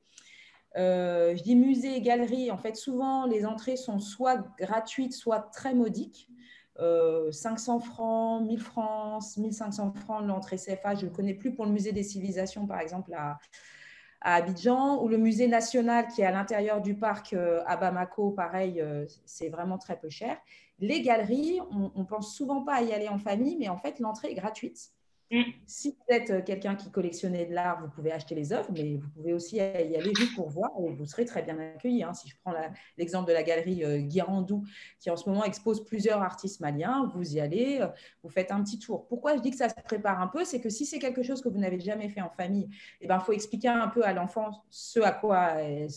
Je dis musée et galerie. En fait, souvent, les entrées sont soit gratuites, soit très modiques. 500 francs, 1000 francs, 1500 francs l'entrée CFA. Je ne le connais plus pour le musée des civilisations, par exemple, à Abidjan, ou le musée national qui est à l'intérieur du parc à Bamako, pareil, c'est vraiment très peu cher. Les galeries, on ne pense souvent pas à y aller en famille, mais en fait, l'entrée est gratuite. Si vous êtes quelqu'un qui collectionnait de l'art, vous pouvez acheter les œuvres, mais vous pouvez aussi y aller juste pour voir et vous serez très bien accueillis. Si je prends l'exemple de la galerie Guirandou, qui en ce moment expose plusieurs artistes maliens, vous y allez, vous faites un petit tour. Pourquoi je dis que ça se prépare un peu? C'est que si c'est quelque chose que vous n'avez jamais fait en famille, il faut expliquer un peu à l'enfant ce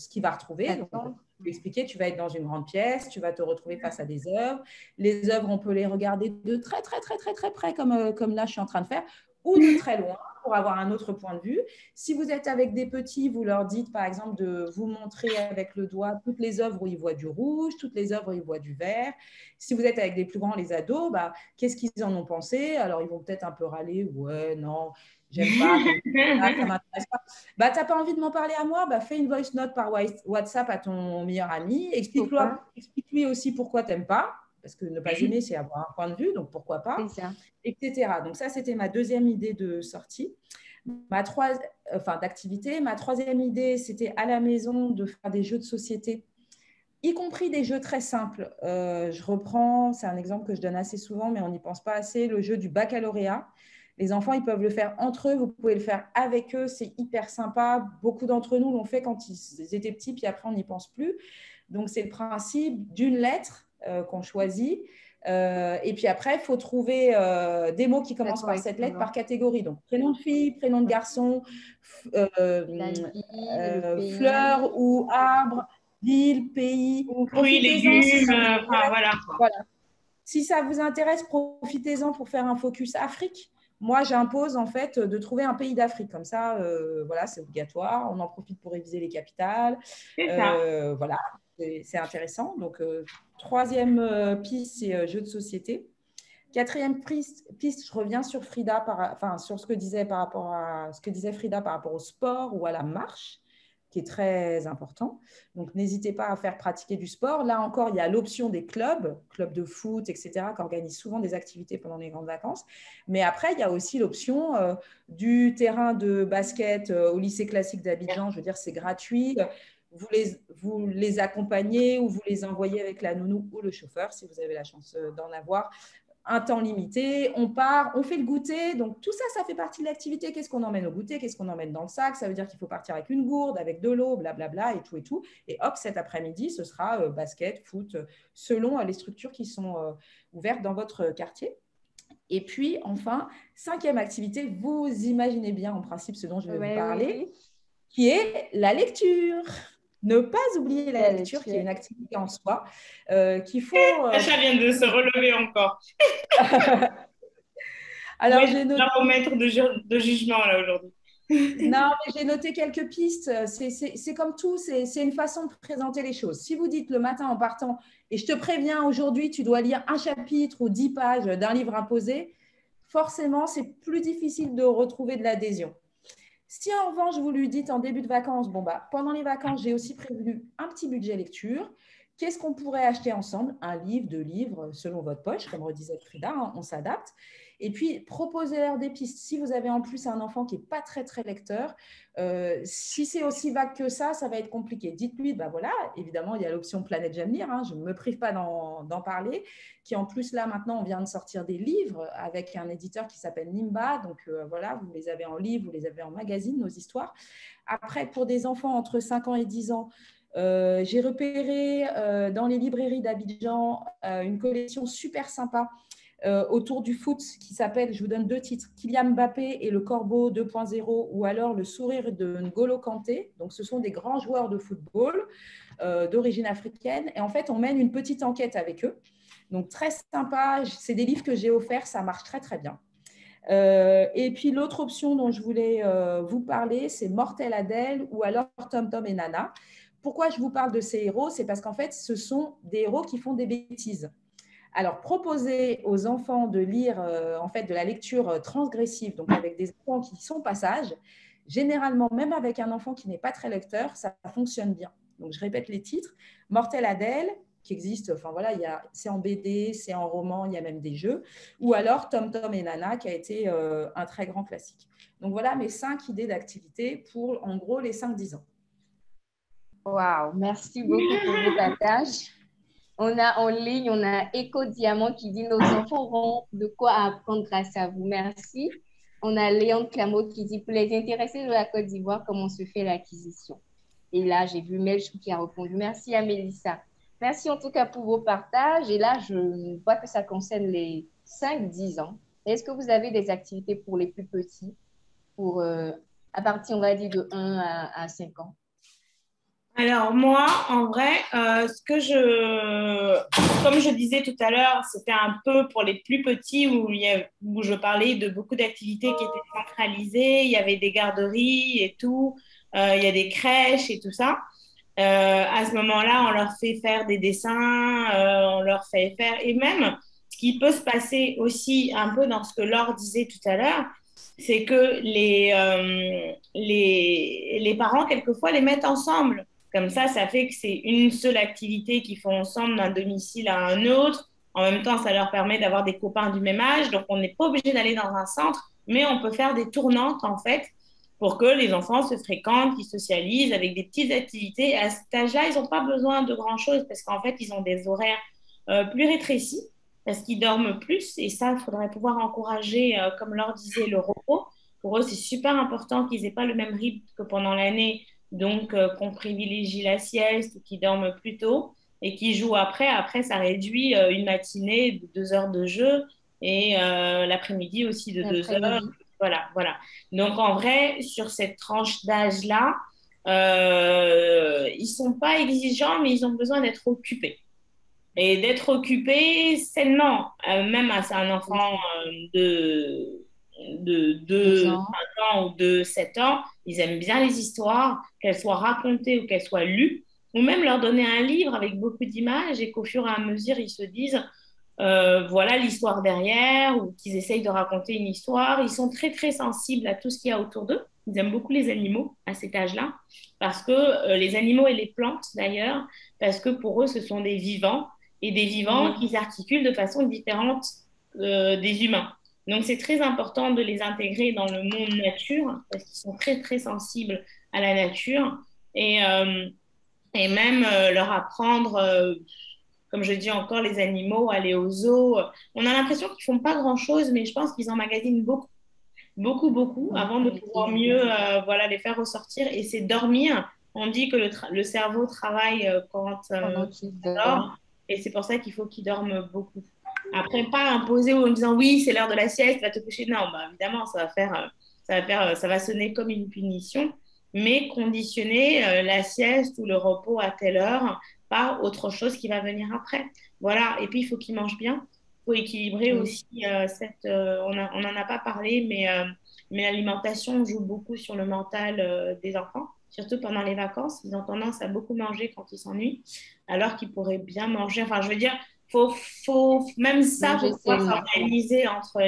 qu'il va retrouver. Donc, tu peux expliquer, tu vas être dans une grande pièce, tu vas te retrouver face à des œuvres. Les œuvres, on peut les regarder de très, très, très, très, très près, comme là, je suis en train de faire, ou de très loin pour avoir un autre point de vue. Si vous êtes avec des petits, vous leur dites, par exemple, de vous montrer avec le doigt toutes les œuvres où ils voient du rouge, toutes les œuvres où ils voient du vert. Si vous êtes avec des plus grands, les ados, qu'est-ce qu'ils en ont pensé? Alors, ils vont peut-être un peu râler. Ouais, non, j'aime pas. Ça m'intéresse pas. Tu n'as pas envie de m'en parler à moi? Fais une voice note par WhatsApp à ton meilleur ami. Explique-lui aussi pourquoi tu n'aimes pas. Parce que ne pas aimer, c'est avoir un point de vue, donc pourquoi pas, etc. Donc ça, c'était ma deuxième idée de sortie, d'activité. Ma troisième idée, c'était à la maison de faire des jeux de société, y compris des jeux très simples. Je reprends, c'est un exemple que je donne assez souvent, mais on n'y pense pas assez, le jeu du baccalauréat. Les enfants, ils peuvent le faire entre eux, vous pouvez le faire avec eux, c'est hyper sympa. Beaucoup d'entre nous l'ont fait quand ils étaient petits, puis après, on n'y pense plus. Donc, c'est le principe d'une lettre qu'on choisit. Et puis après, il faut trouver des mots qui commencent par cette lettre par catégorie. Donc, prénom de fille, prénom de garçon, fleur ou arbre, ville, pays. Fruits, légumes, voilà. Si ça vous intéresse, profitez-en pour faire un focus Afrique. Moi, j'impose en fait de trouver un pays d'Afrique. Comme ça, c'est obligatoire. On en profite pour réviser les capitales. Voilà, c'est intéressant. Donc, troisième piste, c'est jeux de société. Quatrième piste, je reviens sur sur ce que disait Frida par rapport au sport ou à la marche, qui est très important. Donc, n'hésitez pas à faire pratiquer du sport. Là encore, il y a l'option des clubs de foot, etc., qui organisent souvent des activités pendant les grandes vacances. Mais après, il y a aussi l'option du terrain de basket au lycée classique d'Abidjan. Je veux dire, c'est gratuit. Vous les accompagnez ou vous les envoyez avec la nounou ou le chauffeur, si vous avez la chance d'en avoir. Un temps limité, on part, on fait le goûter. Donc, tout ça, ça fait partie de l'activité. Qu'est-ce qu'on emmène au goûter? Qu'est-ce qu'on emmène dans le sac? Ça veut dire qu'il faut partir avec une gourde, avec de l'eau, blablabla, et tout et tout. Et hop, cet après-midi, ce sera basket, foot, selon les structures qui sont ouvertes dans votre quartier. Et puis, enfin, cinquième activité, vous imaginez bien en principe ce dont je vais vous parler, qui est la lecture. Ne pas oublier la lecture, qui est une activité en soi, qu'il faut… Sacha vient de se relever encore. Alors, j'ai noté… Au maître de jugement, là, aujourd'hui. Non, mais j'ai noté quelques pistes. C'est comme tout, c'est une façon de présenter les choses. Si vous dites le matin en partant, et je te préviens, aujourd'hui, tu dois lire un chapitre ou 10 pages d'un livre imposé, forcément, c'est plus difficile de retrouver de l'adhésion. Si en revanche, vous lui dites en début de vacances, bon, bah, pendant les vacances, j'ai aussi prévu un petit budget lecture. Qu'est-ce qu'on pourrait acheter ensemble? Un livre, deux livres, selon votre poche, comme redisait Frida, hein, on s'adapte. Et puis, proposez-leur des pistes. Si vous avez en plus un enfant qui n'est pas très, très lecteur, si c'est aussi vague que ça va être compliqué. Dites-lui, bah voilà, évidemment, il y a l'option Planète J'aime lire, hein, je ne me prive pas d'en parler, qui en plus, là, maintenant, on vient de sortir des livres avec un éditeur qui s'appelle Nimba. Donc, voilà, vous les avez en livre, vous les avez en magazine, nos histoires. Après, pour des enfants entre 5 ans et 10 ans, j'ai repéré dans les librairies d'Abidjan une collection super sympa autour du foot qui s'appelle, je vous donne deux titres, Kylian Mbappé et le Corbeau 2.0 ou alors le sourire de N'Golo Kanté. Donc, ce sont des grands joueurs de football d'origine africaine. Et en fait, on mène une petite enquête avec eux. Donc, très sympa. C'est des livres que j'ai offerts. Ça marche très, très bien. Et puis, l'autre option dont je voulais vous parler, c'est Mortel Adèle ou alors Tom Tom et Nana. Pourquoi je vous parle de ces héros? C'est parce qu'en fait, ce sont des héros qui font des bêtises. Alors, proposer aux enfants de lire en fait de la lecture transgressive, donc avec des enfants qui sont pas sages, généralement, même avec un enfant qui n'est pas très lecteur, ça fonctionne bien. Donc, je répète les titres. Mortel Adèle, qui existe, enfin voilà, c'est en BD, c'est en roman, il y a même des jeux. Ou alors Tom Tom et Nana, qui a été un très grand classique. Donc, voilà mes 5 idées d'activité pour, en gros, les 5-10 ans. Waouh, merci beaucoup pour vos partages. On a en ligne, on a Eco Diamant qui dit nos enfants auront de quoi apprendre grâce à vous. Merci. On a Léon Clameau qui dit pour les intéressés de la Côte d'Ivoire, comment se fait l'acquisition. Et là, j'ai vu Melchou qui a répondu. Merci à Mélissa. Merci en tout cas pour vos partages. Et là, je vois que ça concerne les 5-10 ans. Est-ce que vous avez des activités pour les plus petits, pour, à partir, on va dire, de 1 à 5 ans? Alors moi, en vrai, comme je disais tout à l'heure, c'était un peu pour les plus petits où je parlais de beaucoup d'activités qui étaient centralisées, il y avait des garderies et tout, il y a des crèches et tout ça. À ce moment-là, on leur fait faire des dessins, on leur fait faire, et même ce qui peut se passer aussi un peu dans ce que Laure disait tout à l'heure, c'est que les parents, quelquefois, les mettent ensemble. Comme ça fait que c'est une seule activité qu'ils font ensemble d'un domicile à un autre. En même temps, ça leur permet d'avoir des copains du même âge. Donc, on n'est pas obligé d'aller dans un centre, mais on peut faire des tournantes, en fait, pour que les enfants se fréquentent, qu'ils socialisent avec des petites activités. Et à cet âge-là, ils n'ont pas besoin de grand-chose parce qu'en fait, ils ont des horaires plus rétrécis parce qu'ils dorment plus. Et ça, il faudrait pouvoir encourager, comme Laure disait, le repos. Pour eux, c'est super important qu'ils n'aient pas le même rythme que pendant l'année, donc qu'on privilégie la sieste, qu'ils dorment plus tôt et qu'ils jouent après. Après, ça réduit une matinée de 2 heures de jeu et l'après-midi aussi de 2 heures. L'après-midi. Voilà, voilà. Donc, en vrai, sur cette tranche d'âge-là, ils sont pas exigeants, mais ils ont besoin d'être occupés. Et d'être occupés sainement, même à un enfant de 5 2 ans. ans ou de 7 ans, ils aiment bien les histoires, qu'elles soient racontées ou qu'elles soient lues, ou même leur donner un livre avec beaucoup d'images et qu'au fur et à mesure, ils se disent, voilà l'histoire derrière, ou qu'ils essayent de raconter une histoire. Ils sont très, très sensibles à tout ce qu'il y a autour d'eux. Ils aiment beaucoup les animaux à cet âge-là, parce que les animaux et les plantes d'ailleurs, parce que pour eux, ce sont des vivants, et des vivants Oui. qui s'articulent de façon différente des humains. Donc, c'est très important de les intégrer dans le monde nature, parce qu'ils sont très, très sensibles à la nature, et, euh, et même leur apprendre comme je dis encore, les animaux, aller au zoo. On a l'impression qu'ils font pas grand-chose, mais je pense qu'ils emmagasinent beaucoup, beaucoup, beaucoup, avant de pouvoir Effectivement. mieux voilà, les faire ressortir. Et c'est dormir. On dit que le cerveau travaille quand Pendant qu'ils on dorment. dort, et c'est pour ça qu'il faut qu'ils dorment beaucoup. Après, pas imposer en disant oui, c'est l'heure de la sieste, va te coucher. Non, bah, évidemment, ça va sonner comme une punition, mais conditionner la sieste ou le repos à telle heure par autre chose qui va venir après. Voilà. Et puis, il faut qu'ils mangent bien. faut équilibrer Oui, aussi on n'en a pas parlé, mais l'alimentation joue beaucoup sur le mental des enfants, surtout pendant les vacances. Ils ont tendance à beaucoup manger quand ils s'ennuient, alors qu'ils pourraient bien manger. Enfin, je veux dire, faut, même ça, faut manger pouvoir sainement. s'organiser entre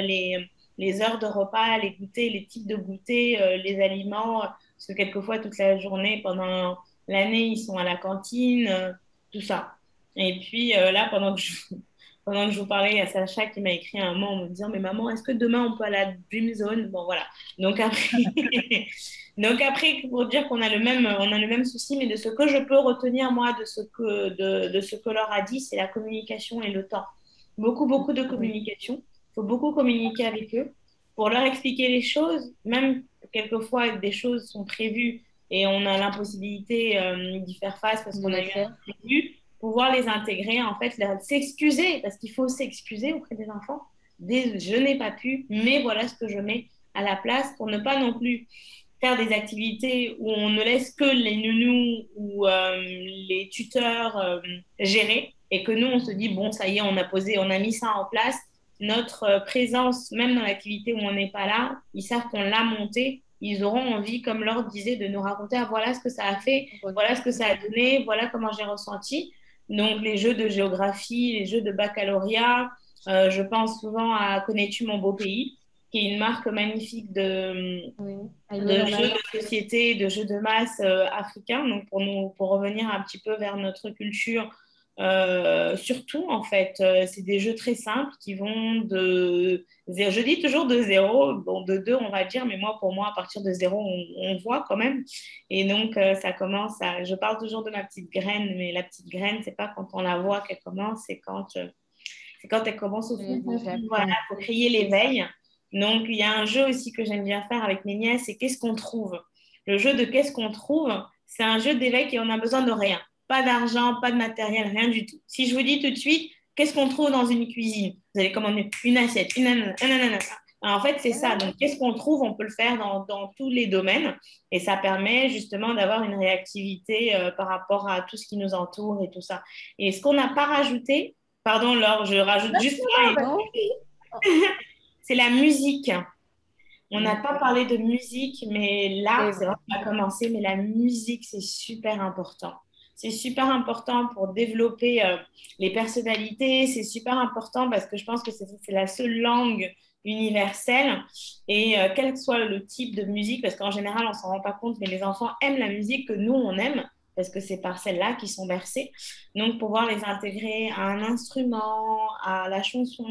les heures de repas, les goûters, les types de goûters, les aliments, parce que quelquefois, toute la journée, pendant l'année, ils sont à la cantine, tout ça. Et puis là, pendant que je vous parlais, il y a Sacha qui m'a écrit un mot en me disant, mais maman, est-ce que demain on peut aller à la Dream Zone? Bon, voilà. Donc après, donc après, pour dire on a le même souci, mais de ce que je peux retenir, moi, de ce que leur a dit, c'est la communication et le temps. Beaucoup, beaucoup de Oui, communication. Il faut beaucoup communiquer avec eux pour leur expliquer les choses, même quelquefois des choses sont prévues et on a l'impossibilité d'y faire face parce de qu'on a le eu faire. un imprévu, pouvoir les intégrer, en fait, s'excuser, parce qu'il faut s'excuser auprès des enfants. Je n'ai pas pu, mais voilà ce que je mets à la place pour ne pas non plus faire des activités où on ne laisse que les nounous ou les tuteurs gérer et que nous, on se dit, bon, ça y est, on a mis ça en place. Notre présence, même dans l'activité où on n'est pas là, ils savent qu'on l'a monté. Ils auront envie, comme Laure disait, de nous raconter ah, voilà ce que ça a fait, voilà ce que ça a donné, voilà comment j'ai ressenti. Donc, les jeux de géographie, les jeux de baccalauréat, je pense souvent à Connais-tu mon beau pays, qui est une marque magnifique Oui, à de jeux l'image. de société, de jeux de masse africains. Donc, pour revenir un petit peu vers notre culture, surtout, en fait, c'est des jeux très simples qui vont je dis toujours de zéro, bon, de deux, on va dire, mais pour moi, à partir de zéro, on voit quand même. Et donc, ça commence je parle toujours de ma petite graine, mais la petite graine, c'est pas quand on la voit qu'elle commence, c'est quand elle commence au Elle est fond. déjà Voilà, pleine. il faut crier l'éveil. Donc, il y a un jeu aussi que j'aime bien faire avec mes nièces, c'est qu'est-ce qu'on trouve. Le jeu de qu'est-ce qu'on trouve, c'est un jeu d'éveil et on a besoin de rien. Pas d'argent, pas de matériel, rien du tout. Si je vous dis tout de suite, qu'est-ce qu'on trouve dans une cuisine? Vous allez commander une assiette, une ananas, un ananas. Alors, en fait, c'est ça. Donc, qu'est-ce qu'on trouve? On peut le faire dans tous les domaines. Et ça permet justement d'avoir une réactivité par rapport à tout ce qui nous entoure et tout ça. Et ce qu'on n'a pas rajouté, pardon, Laure, je rajoute juste ça, Non? c'est la musique. On n'a pas D'accord. parlé de musique, mais là, C'est c'est vrai vrai. qu'on a commencé, mais la musique, c'est super important. C'est super important pour développer les personnalités. C'est super important parce que je pense que c'est la seule langue universelle. Et quel que soit le type de musique, parce qu'en général, on ne s'en rend pas compte, mais les enfants aiment la musique que nous, on aime, parce que c'est par celle-là qu'ils sont bercés. Donc, pouvoir les intégrer à un instrument, à la chanson,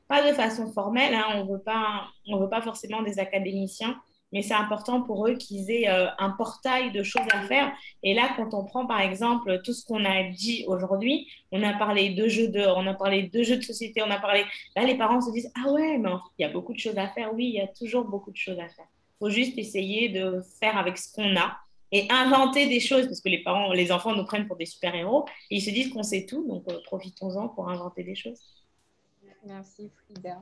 pas de façon formelle, hein, on veut pas forcément des académiciens, mais c'est important pour eux qu'ils aient un portail de choses à faire. Et là, quand on prend par exemple tout ce qu'on a dit aujourd'hui, on a parlé de jeux de société, on a parlé. Là, les parents se disent ah ouais, mais en fait, il y a beaucoup de choses à faire. Oui, il y a toujours beaucoup de choses à faire. Il faut juste essayer de faire avec ce qu'on a et inventer des choses parce que les enfants nous prennent pour des super-héros et ils se disent qu'on sait tout, donc profitons-en pour inventer des choses. Merci, Frida.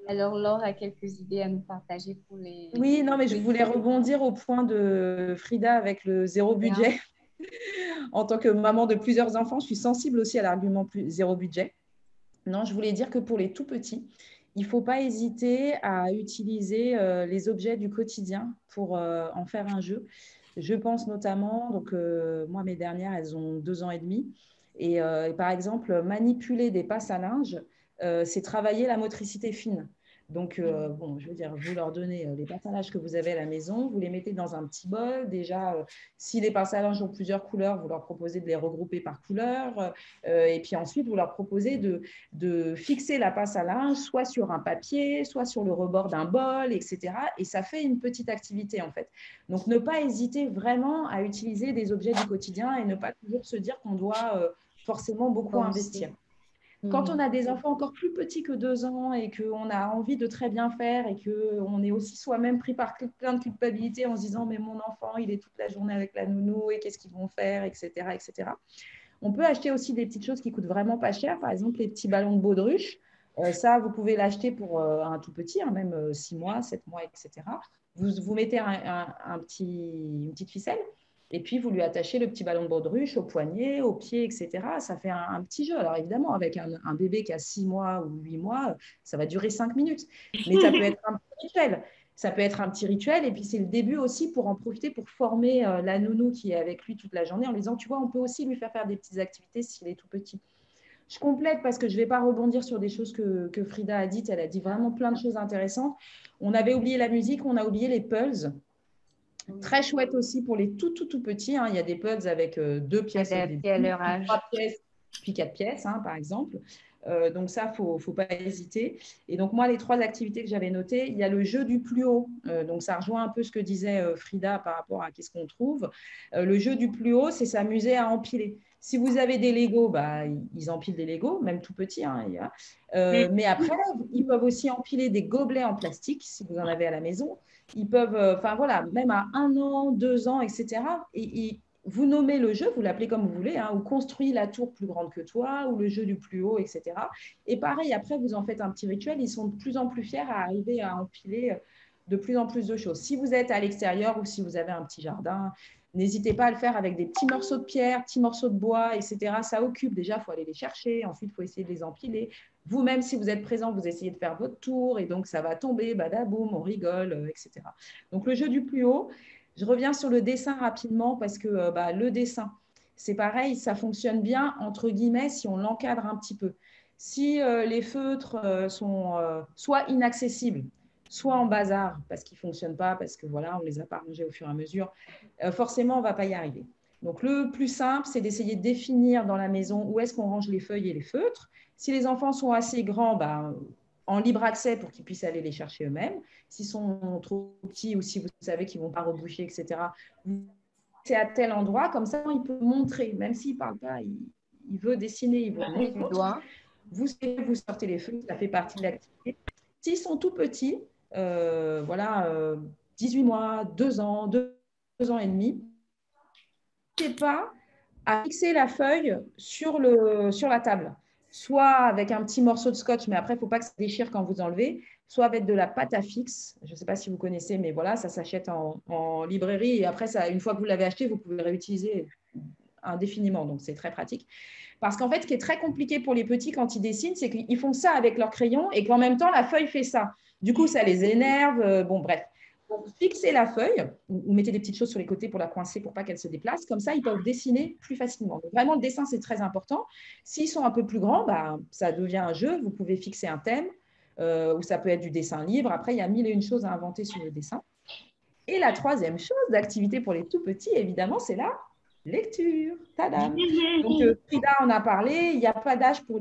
Alors, Laure a quelques idées à nous partager pour Oui, non, les mais je voulais petits. rebondir au point de Frida avec le zéro Bien. budget. En tant que maman de plusieurs enfants, je suis sensible aussi à l'argument zéro budget. Non, je voulais dire que pour les tout petits, il ne faut pas hésiter à utiliser les objets du quotidien pour en faire un jeu. Je pense notamment, donc moi, mes dernières, elles ont 2 ans et demi. Et par exemple, manipuler des passes à linge, c'est travailler la motricité fine. Donc, bon, je veux dire, vous leur donnez les passes à linge que vous avez à la maison, vous les mettez dans un petit bol. Déjà, si les passes à linge ont plusieurs couleurs, vous leur proposez de les regrouper par couleur. Et puis ensuite, vous leur proposez de fixer la passe à linge soit sur un papier, soit sur le rebord d'un bol, etc. Et ça fait une petite activité, en fait. Donc, ne pas hésiter vraiment à utiliser des objets du quotidien et ne pas toujours se dire qu'on doit forcément beaucoup Penser. investir. Quand on Mhm. a des enfants encore plus petits que 2 ans et qu'on a envie de très bien faire et qu'on est aussi soi-même pris par plein de culpabilité en se disant mais mon enfant, il est toute la journée avec la nounou et qu'est-ce qu'ils vont faire, etc., etc. On peut acheter aussi des petites choses qui coûtent vraiment pas cher, par exemple les petits ballons de baudruche. Ça, vous pouvez l'acheter pour un tout petit, hein, même 6 mois, 7 mois, etc. Vous mettez une petite ficelle Et puis, vous lui attachez le petit ballon de baudruche au poignet, au pied, etc. Ça fait un petit jeu. Alors, évidemment, avec un bébé qui a 6 mois ou 8 mois, ça va durer 5 minutes. Mais ça peut être un petit rituel. Ça peut être un petit rituel. Et puis, c'est le début aussi pour en profiter, pour former la nounou qui est avec lui toute la journée en lui disant, tu vois, on peut aussi lui faire faire des petites activités s'il est tout petit. Je complète parce que je ne vais pas rebondir sur des choses que Frida a dites. Elle a dit vraiment plein de choses intéressantes. On avait oublié la musique, on a oublié les pulls. Très chouette aussi pour les tout petits. Hein. Il y a des pods avec 2 pièces au début, Adapté à leur âge. 3 pièces, puis 4 pièces, hein, par exemple. Donc ça, il ne faut pas hésiter. Et donc moi, les 3 activités que j'avais notées, il y a le jeu du plus haut. Donc ça rejoint un peu ce que disait Frida par rapport à qu'est-ce qu'on trouve. Le jeu du plus haut, c'est s'amuser à empiler. Si vous avez des Legos, bah, ils empilent des Legos, même tout petits. Hein, mais après, ils peuvent aussi empiler des gobelets en plastique, si vous en avez à la maison. Ils peuvent, enfin voilà, même à 1 an, 2 ans, etc. Et vous nommez le jeu, vous l'appelez comme vous voulez, hein, ou construis la tour plus grande que toi, ou le jeu du plus haut, etc. Et pareil, après, vous en faites un petit rituel. Ils sont de plus en plus fiers à arriver à empiler de plus en plus de choses. Si vous êtes à l'extérieur ou si vous avez un petit jardin, n'hésitez pas à le faire avec des petits morceaux de pierre, petits morceaux de bois, etc. Ça occupe. Déjà, il faut aller les chercher. Ensuite, il faut essayer de les empiler. Vous-même, si vous êtes présent, vous essayez de faire votre tour et donc ça va tomber, badaboum, on rigole, etc. Donc, le jeu du plus haut. Je reviens sur le dessin rapidement parce que le dessin, c'est pareil, ça fonctionne bien, entre guillemets, si on l'encadre un petit peu. Si les feutres sont soit inaccessibles, soit en bazar parce qu'ils ne fonctionnent pas, parce que voilà, on ne les a pas rangés au fur et à mesure, forcément, on ne va pas y arriver. Donc, le plus simple, c'est d'essayer de définir dans la maison où est-ce qu'on range les feuilles et les feutres. Si les enfants sont assez grands, en libre accès pour qu'ils puissent aller les chercher eux-mêmes. S'ils sont trop petits ou si vous savez qu'ils ne vont pas reboucher, etc., c'est à tel endroit, comme ça, il peut montrer, même s'il ne parle pas, il veut dessiner, il vous montre. Vous sortez les feuilles, ça fait partie de l'activité. S'ils sont tout petits, 18 mois, 2 ans, 2 ans et demi, n'hésitez pas à fixer la feuille sur la table, soit avec un petit morceau de scotch, mais après, il ne faut pas que ça déchire quand vous enlevez, soit avec de la pâte à fixe. Je ne sais pas si vous connaissez, mais voilà, ça s'achète en librairie et après, une fois que vous l'avez acheté, vous pouvez le réutiliser indéfiniment, donc c'est très pratique. Parce qu'en fait, ce qui est très compliqué pour les petits quand ils dessinent, c'est qu'ils font ça avec leur crayon et qu'en même temps, la feuille fait ça. Du coup, ça les énerve. Bon, bref. Donc, fixez la feuille ou mettez des petites choses sur les côtés pour la coincer pour pas qu'elle se déplace. Comme ça, ils peuvent dessiner plus facilement. Donc, vraiment, le dessin, c'est très important. S'ils sont un peu plus grands, ça devient un jeu. Vous pouvez fixer un thème ou ça peut être du dessin libre. Après, il y a 1001 choses à inventer sur le dessin. Et la troisième chose d'activité pour les tout petits, évidemment, c'est la lecture. Tadam. Donc, Frida en a parlé. Il n'y a pas d'âge pour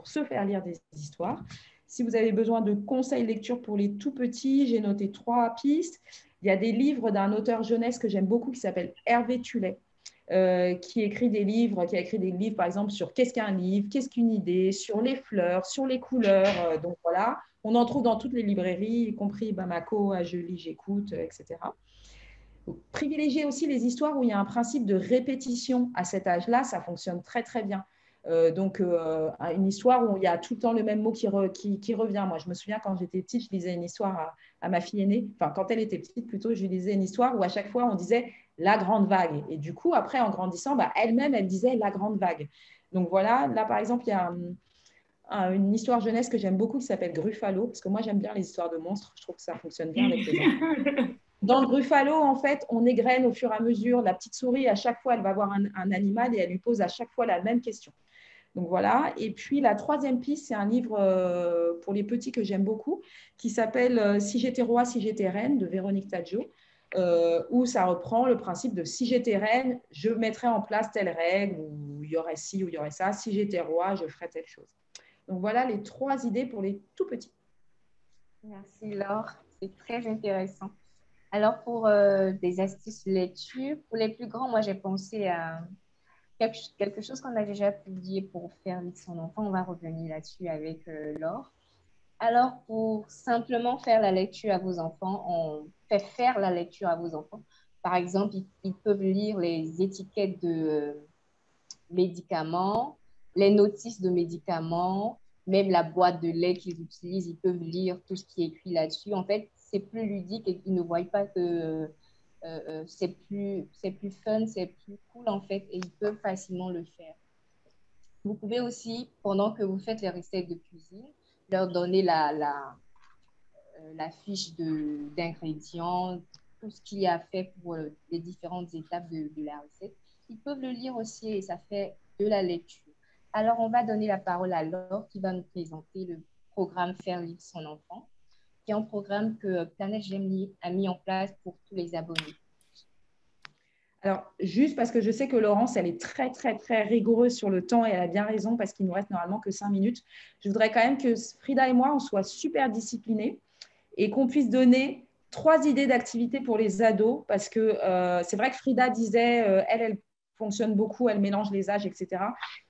se faire lire des histoires. Si vous avez besoin de conseils lecture pour les tout petits, j'ai noté 3 pistes. Il y a des livres d'un auteur jeunesse que j'aime beaucoup qui s'appelle Hervé Tullet, qui a écrit des livres, par exemple, sur qu'est-ce qu'un livre, qu'est-ce qu'une idée, sur les fleurs, sur les couleurs. Donc, voilà, on en trouve dans toutes les librairies, y compris Bamako, À Je lis, j'écoute, etc. Donc, privilégier aussi les histoires où il y a un principe de répétition à cet âge-là, ça fonctionne très, très bien. Une histoire où il y a tout le temps le même mot qui revient. Moi, je me souviens quand j'étais petite, je lisais une histoire à ma fille aînée. Enfin, quand elle était petite, plutôt, je lui lisais une histoire où à chaque fois, on disait la grande vague. Et du coup, après, en grandissant, elle-même, elle disait la grande vague. Donc voilà, là, par exemple, il y a une histoire jeunesse que j'aime beaucoup qui s'appelle Gruffalo, parce que moi, j'aime bien les histoires de monstres. Je trouve que ça fonctionne bien avec les enfants. Dans le Gruffalo, en fait, on égrène au fur et à mesure. La petite souris, à chaque fois, elle va voir un animal et elle lui pose à chaque fois la même question. Donc voilà. Et puis la troisième piste, c'est un livre pour les petits que j'aime beaucoup, qui s'appelle Si j'étais roi, si j'étais reine de Véronique Tadjo, où ça reprend le principe de si j'étais reine, je mettrais en place telle règle, ou il y aurait ci ou il y aurait ça. Si j'étais roi, je ferais telle chose. Donc voilà les 3 idées pour les tout petits. Merci Laure, c'est très intéressant. Alors pour des astuces lecture, pour les plus grands, moi j'ai pensé à quelque chose qu'on a déjà publié pour faire lire son enfant. On va revenir là-dessus avec Laure. Alors pour simplement faire la lecture à vos enfants, on fait faire la lecture à vos enfants. Par exemple, ils peuvent lire les étiquettes de médicaments, les notices de médicaments, même la boîte de lait qu'ils utilisent, ils peuvent lire tout ce qui est écrit là-dessus. En fait, c'est plus ludique et ils ne voient pas que c'est plus fun, c'est plus cool en fait, et ils peuvent facilement le faire. Vous pouvez aussi, pendant que vous faites les recettes de cuisine, leur donner la fiche d'ingrédients, tout ce qu'il y a fait pour les différentes étapes de la recette. Ils peuvent le lire aussi et ça fait de la lecture. Alors, on va donner la parole à Laure qui va nous présenter le programme Faire lire son enfant, qui est un programme que Planète Gemini a mis en place pour tous les abonnés. Alors, juste parce que je sais que Laurence, elle est très, très, très rigoureuse sur le temps et elle a bien raison parce qu'il nous reste normalement que 5 minutes. Je voudrais quand même que Frida et moi, on soit super disciplinés et qu'on puisse donner 3 idées d'activités pour les ados parce que c'est vrai que Frida disait, elle fonctionne beaucoup, elle mélange les âges, etc.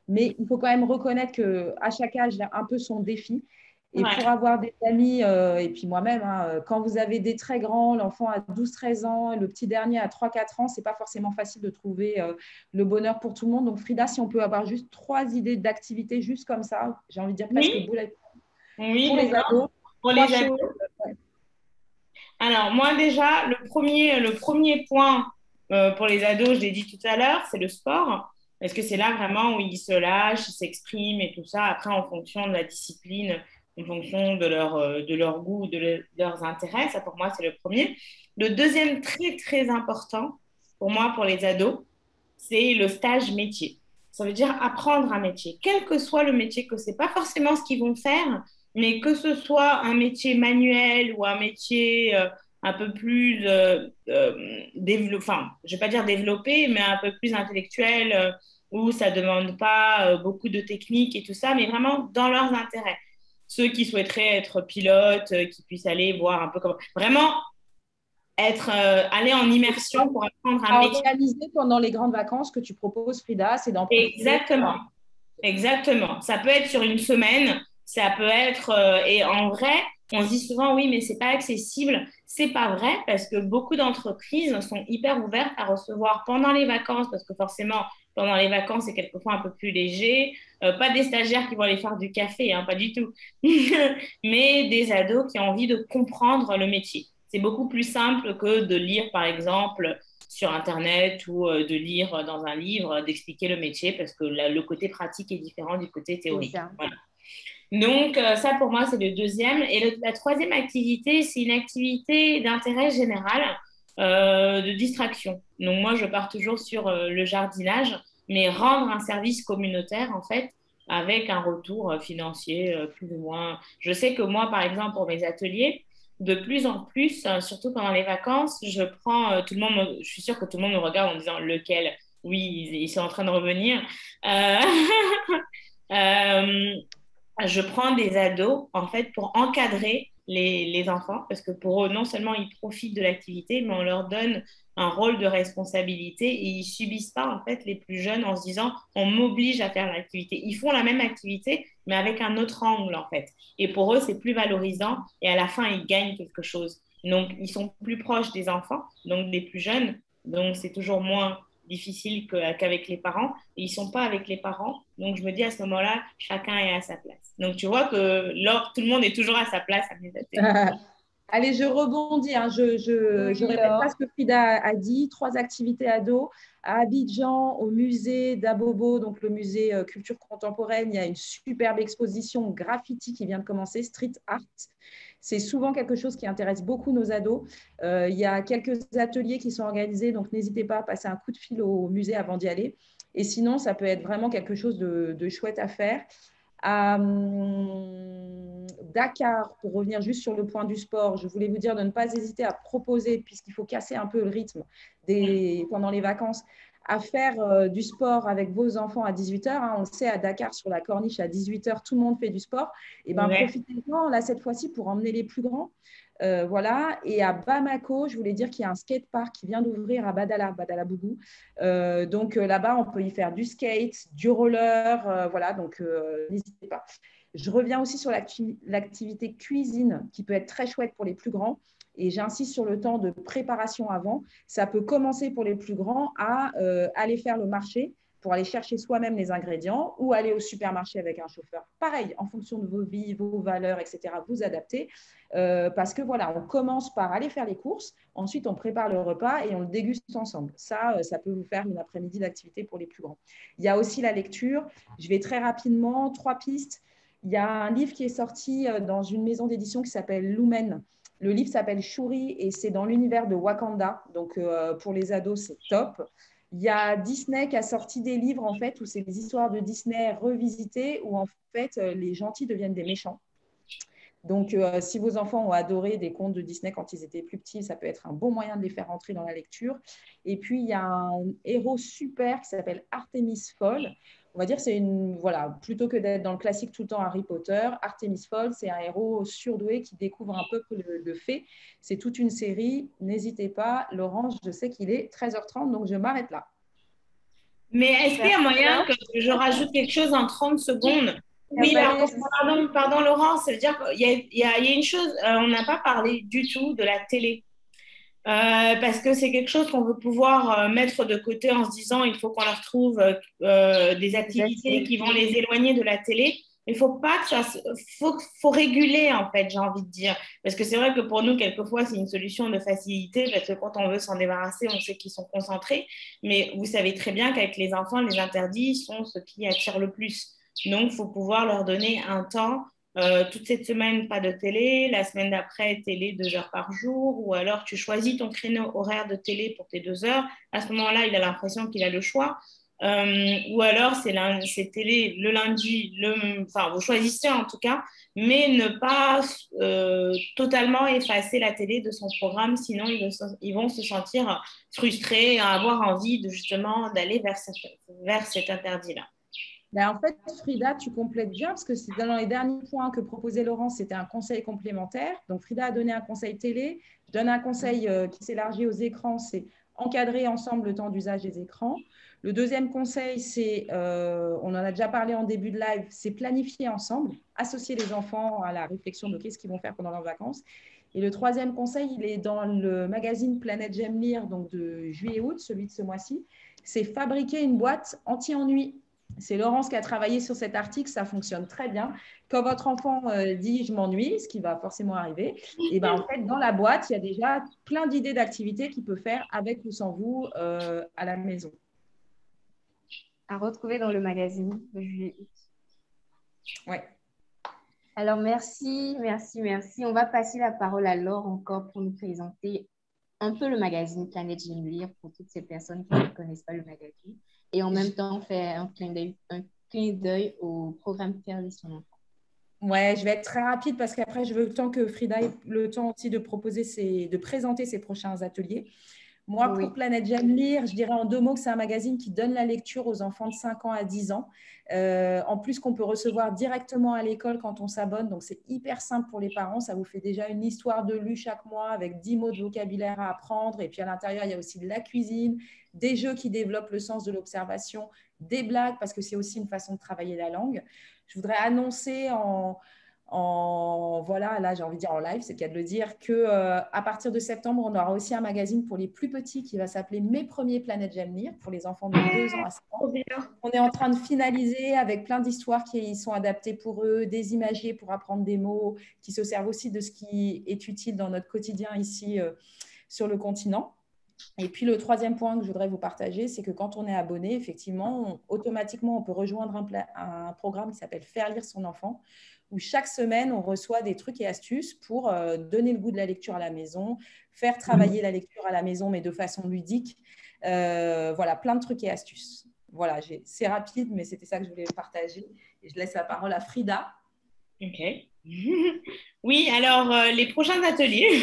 Mais il faut quand même reconnaître qu'à chaque âge, il y a un peu son défi. Et pour avoir des amis, et puis moi-même, hein, quand vous avez des très grands, l'enfant a 12-13 ans, le petit dernier a 3-4 ans, ce n'est pas forcément facile de trouver le bonheur pour tout le monde. Donc Frida, si on peut avoir juste 3 idées d'activités juste comme ça, j'ai envie de dire presque bullet pour les ados, pour les ados. Alors moi déjà, le premier point pour les ados, je l'ai dit tout à l'heure, c'est le sport. Parce que c'est là vraiment où ils se lâchent, ils s'expriment et tout ça. Après, en fonction de la discipline, en fonction de leur goût, leurs intérêts. Ça, pour moi, c'est le premier. Le deuxième, très, très important, pour moi, pour les ados, c'est le stage métier. Ça veut dire apprendre un métier. Quel que soit le métier, que ce n'est pas forcément ce qu'ils vont faire, mais que ce soit un métier manuel ou un métier un peu plus enfin, je ne vais pas dire développé, mais un peu plus intellectuel, où ça ne demande pas beaucoup de technique et tout ça, mais vraiment dans leurs intérêts. Ceux qui souhaiteraient être pilotes, qui puissent aller voir un peu comment... Vraiment aller en immersion pour apprendre un métier. Organiser pendant les grandes vacances que tu proposes, Frida, c'est d'en profiter. Exactement. Exactement. Ça peut être sur une semaine, ça peut être et en vrai, on se dit souvent oui, mais c'est pas accessible. C'est pas vrai parce que beaucoup d'entreprises sont hyper ouvertes à recevoir pendant les vacances parce que forcément pendant les vacances c'est quelquefois un peu plus léger. Pas des stagiaires qui vont aller faire du café, hein, pas du tout, mais des ados qui ont envie de comprendre le métier. C'est beaucoup plus simple que de lire par exemple sur Internet ou de lire dans un livre, d'expliquer le métier parce que le côté pratique est différent du côté théorique. Voilà. Donc, ça, pour moi, c'est le deuxième. Et la troisième activité, c'est une activité d'intérêt général, de distraction. Donc, moi, je pars toujours sur le jardinage, mais rendre un service communautaire, en fait, avec un retour financier plus ou moins. Je sais que moi, par exemple, pour mes ateliers, de plus en plus, surtout pendant les vacances, je prends tout le monde, je suis sûre que tout le monde me regarde en disant lequel. Oui, ils sont en train de revenir. Euh, euh, je prends des ados en fait pour encadrer les enfants parce que pour eux, non seulement ils profitent de l'activité, mais on leur donne un rôle de responsabilité et ils subissent pas en fait les plus jeunes en se disant on m'oblige à faire l'activité. Ils font la même activité mais avec un autre angle en fait. Et pour eux, c'est plus valorisant et à la fin, ils gagnent quelque chose. Donc, ils sont plus proches des enfants, donc des plus jeunes. Donc, c'est toujours moins difficile qu'avec les parents. Et ils ne sont pas avec les parents. Donc, je me dis à ce moment-là, chacun est à sa place. Donc, tu vois que tout le monde est toujours à sa place à mes ateliers. Allez, je rebondis. Hein. Je répète pas ce que Frida a dit. 3 activités ados. À Abidjan, au musée d'Abobo, donc le musée culture contemporaine, il y a une superbe exposition graffiti qui vient de commencer, street art. C'est souvent quelque chose qui intéresse beaucoup nos ados. Il y a quelques ateliers qui sont organisés, donc n'hésitez pas à passer un coup de fil au musée avant d'y aller. Et sinon, ça peut être vraiment quelque chose de chouette à faire. À Dakar, pour revenir juste sur le point du sport, je voulais vous dire de ne pas hésiter à proposer, puisqu'il faut casser un peu le rythme pendant les vacances, à faire du sport avec vos enfants à 18h. Hein. On le sait, à Dakar, sur la corniche, à 18h, tout le monde fait du sport. Et ben, profitez-en, là, cette fois-ci, pour emmener les plus grands. Voilà. Et à Bamako, je voulais dire qu'il y a un skatepark qui vient d'ouvrir à Badalabougou. Donc là-bas, on peut y faire du skate, du roller. Voilà, donc n'hésitez pas. Je reviens aussi sur l'activité cuisine qui peut être très chouette pour les plus grands. Et j'insiste sur le temps de préparation avant. Ça peut commencer pour les plus grands à aller faire le marché pour aller chercher soi-même les ingrédients ou aller au supermarché avec un chauffeur. Pareil, en fonction de vos vies, vos valeurs, etc., vous adaptez. Parce que voilà, on commence par aller faire les courses, ensuite on prépare le repas et on le déguste ensemble. Ça peut vous faire une après-midi d'activité pour les plus grands. Il y a aussi la lecture. Je vais très rapidement, 3 pistes. Il y a un livre qui est sorti dans une maison d'édition qui s'appelle Lumen. Le livre s'appelle Shuri et c'est dans l'univers de Wakanda. Donc, pour les ados, c'est top. Il y a Disney qui a sorti des livres, en fait, où c'est les histoires de Disney revisitées, où, en fait, les gentils deviennent des méchants. Donc, si vos enfants ont adoré des contes de Disney quand ils étaient plus petits, ça peut être un bon moyen de les faire entrer dans la lecture. Et puis, il y a un héros super qui s'appelle Artemis Fowl. On va dire c'est voilà, plutôt que d'être dans le classique tout le temps Harry Potter, Artemis Fowl, c'est un héros surdoué qui découvre un peuple de fées. C'est toute une série. N'hésitez pas, Laurence, je sais qu'il est 13h30, donc je m'arrête là. Mais est-ce qu'il y a moyen que je rajoute quelque chose en 30 secondes? Oui, pardon, Laurence, ça veut dire qu'il y a une chose, on n'a pas parlé du tout de la télé. Parce que c'est quelque chose qu'on veut pouvoir mettre de côté en se disant il faut qu'on leur trouve des activités qui vont les éloigner de la télé. Il faut pas que ça, faut réguler en fait, j'ai envie de dire, parce que c'est vrai que pour nous quelquefois c'est une solution de facilité parce que quand on veut s'en débarrasser, on sait qu'ils sont concentrés, mais vous savez très bien qu'avec les enfants, les interdits sont ce qui attire le plus. Donc, il faut pouvoir leur donner un temps. Toute cette semaine, pas de télé. La semaine d'après, télé 2 heures par jour. Ou alors, tu choisis ton créneau horaire de télé pour tes 2 heures. À ce moment-là, il a l'impression qu'il a le choix. Ou alors, c'est télé le lundi. Enfin, vous choisissez en tout cas. Mais ne pas totalement effacer la télé de son programme. Sinon, ils vont se sentir frustrés, avoir envie justement d'aller vers cet interdit-là. Ben, en fait, Frida, tu complètes bien parce que c'est dans les derniers points que proposait Laurence, c'était un conseil complémentaire. Donc, Frida a donné un conseil télé. Je donne un conseil qui s'élargit aux écrans, c'est encadrer ensemble le temps d'usage des écrans. Le deuxième conseil, c'est, on en a déjà parlé en début de live, c'est planifier ensemble, associer les enfants à la réflexion de qu'est-ce qu'ils vont faire pendant leurs vacances. Et le troisième conseil, il est dans le magazine Planète J'aime lire, donc de juillet-août, celui de ce mois-ci, c'est fabriquer une boîte anti-ennui. C'est Laurence qui a travaillé sur cet article, ça fonctionne très bien. Quand votre enfant dit « je m'ennuie », ce qui va forcément arriver, et ben, en fait, dans la boîte, il y a déjà plein d'idées d'activités qu'il peut faire avec ou sans vous à la maison. À retrouver dans le magazine de juillet-août. Ouais. Alors, merci. On va passer la parole à Laure encore pour nous présenter un peu le magazine Planète J'aime lire pour toutes ces personnes qui ne connaissent pas le magazine. Et en même temps, faire un clin d'œil au programme Faire lire son enfant. Ouais, je vais être très rapide parce qu'après, je veux le temps que Frida ait le temps aussi de de présenter ses prochains ateliers. Moi, pour Planète J'aime lire, je dirais en 2 mots que c'est un magazine qui donne la lecture aux enfants de 5 ans à 10 ans. En plus, qu'on peut recevoir directement à l'école quand on s'abonne. Donc, c'est hyper simple pour les parents. Ça vous fait déjà une histoire de lu chaque mois avec 10 mots de vocabulaire à apprendre. Et puis, à l'intérieur, il y a aussi de la cuisine, des jeux qui développent le sens de l'observation, des blagues parce que c'est aussi une façon de travailler la langue. Je voudrais annoncer voilà, là j'ai envie de dire en live, c'est le cas de le dire, qu'à partir de septembre, on aura aussi un magazine pour les plus petits qui va s'appeler Mes premiers Planètes J'aime lire pour les enfants de 2 ans à 5 ans. On est en train de finaliser avec plein d'histoires qui sont adaptées pour eux, des imagiers pour apprendre des mots, qui se servent aussi de ce qui est utile dans notre quotidien ici sur le continent. Et puis, le troisième point que je voudrais vous partager, c'est que quand on est abonné, effectivement, automatiquement, on peut rejoindre un programme qui s'appelle Faire lire son enfant, où chaque semaine, on reçoit des trucs et astuces pour donner le goût de la lecture à la maison, faire travailler la lecture à la maison, mais de façon ludique. Voilà, plein de trucs et astuces. Voilà, c'est rapide, mais c'était ça que je voulais partager. Et je laisse la parole à Frida. Ok. Oui, alors les prochains ateliers.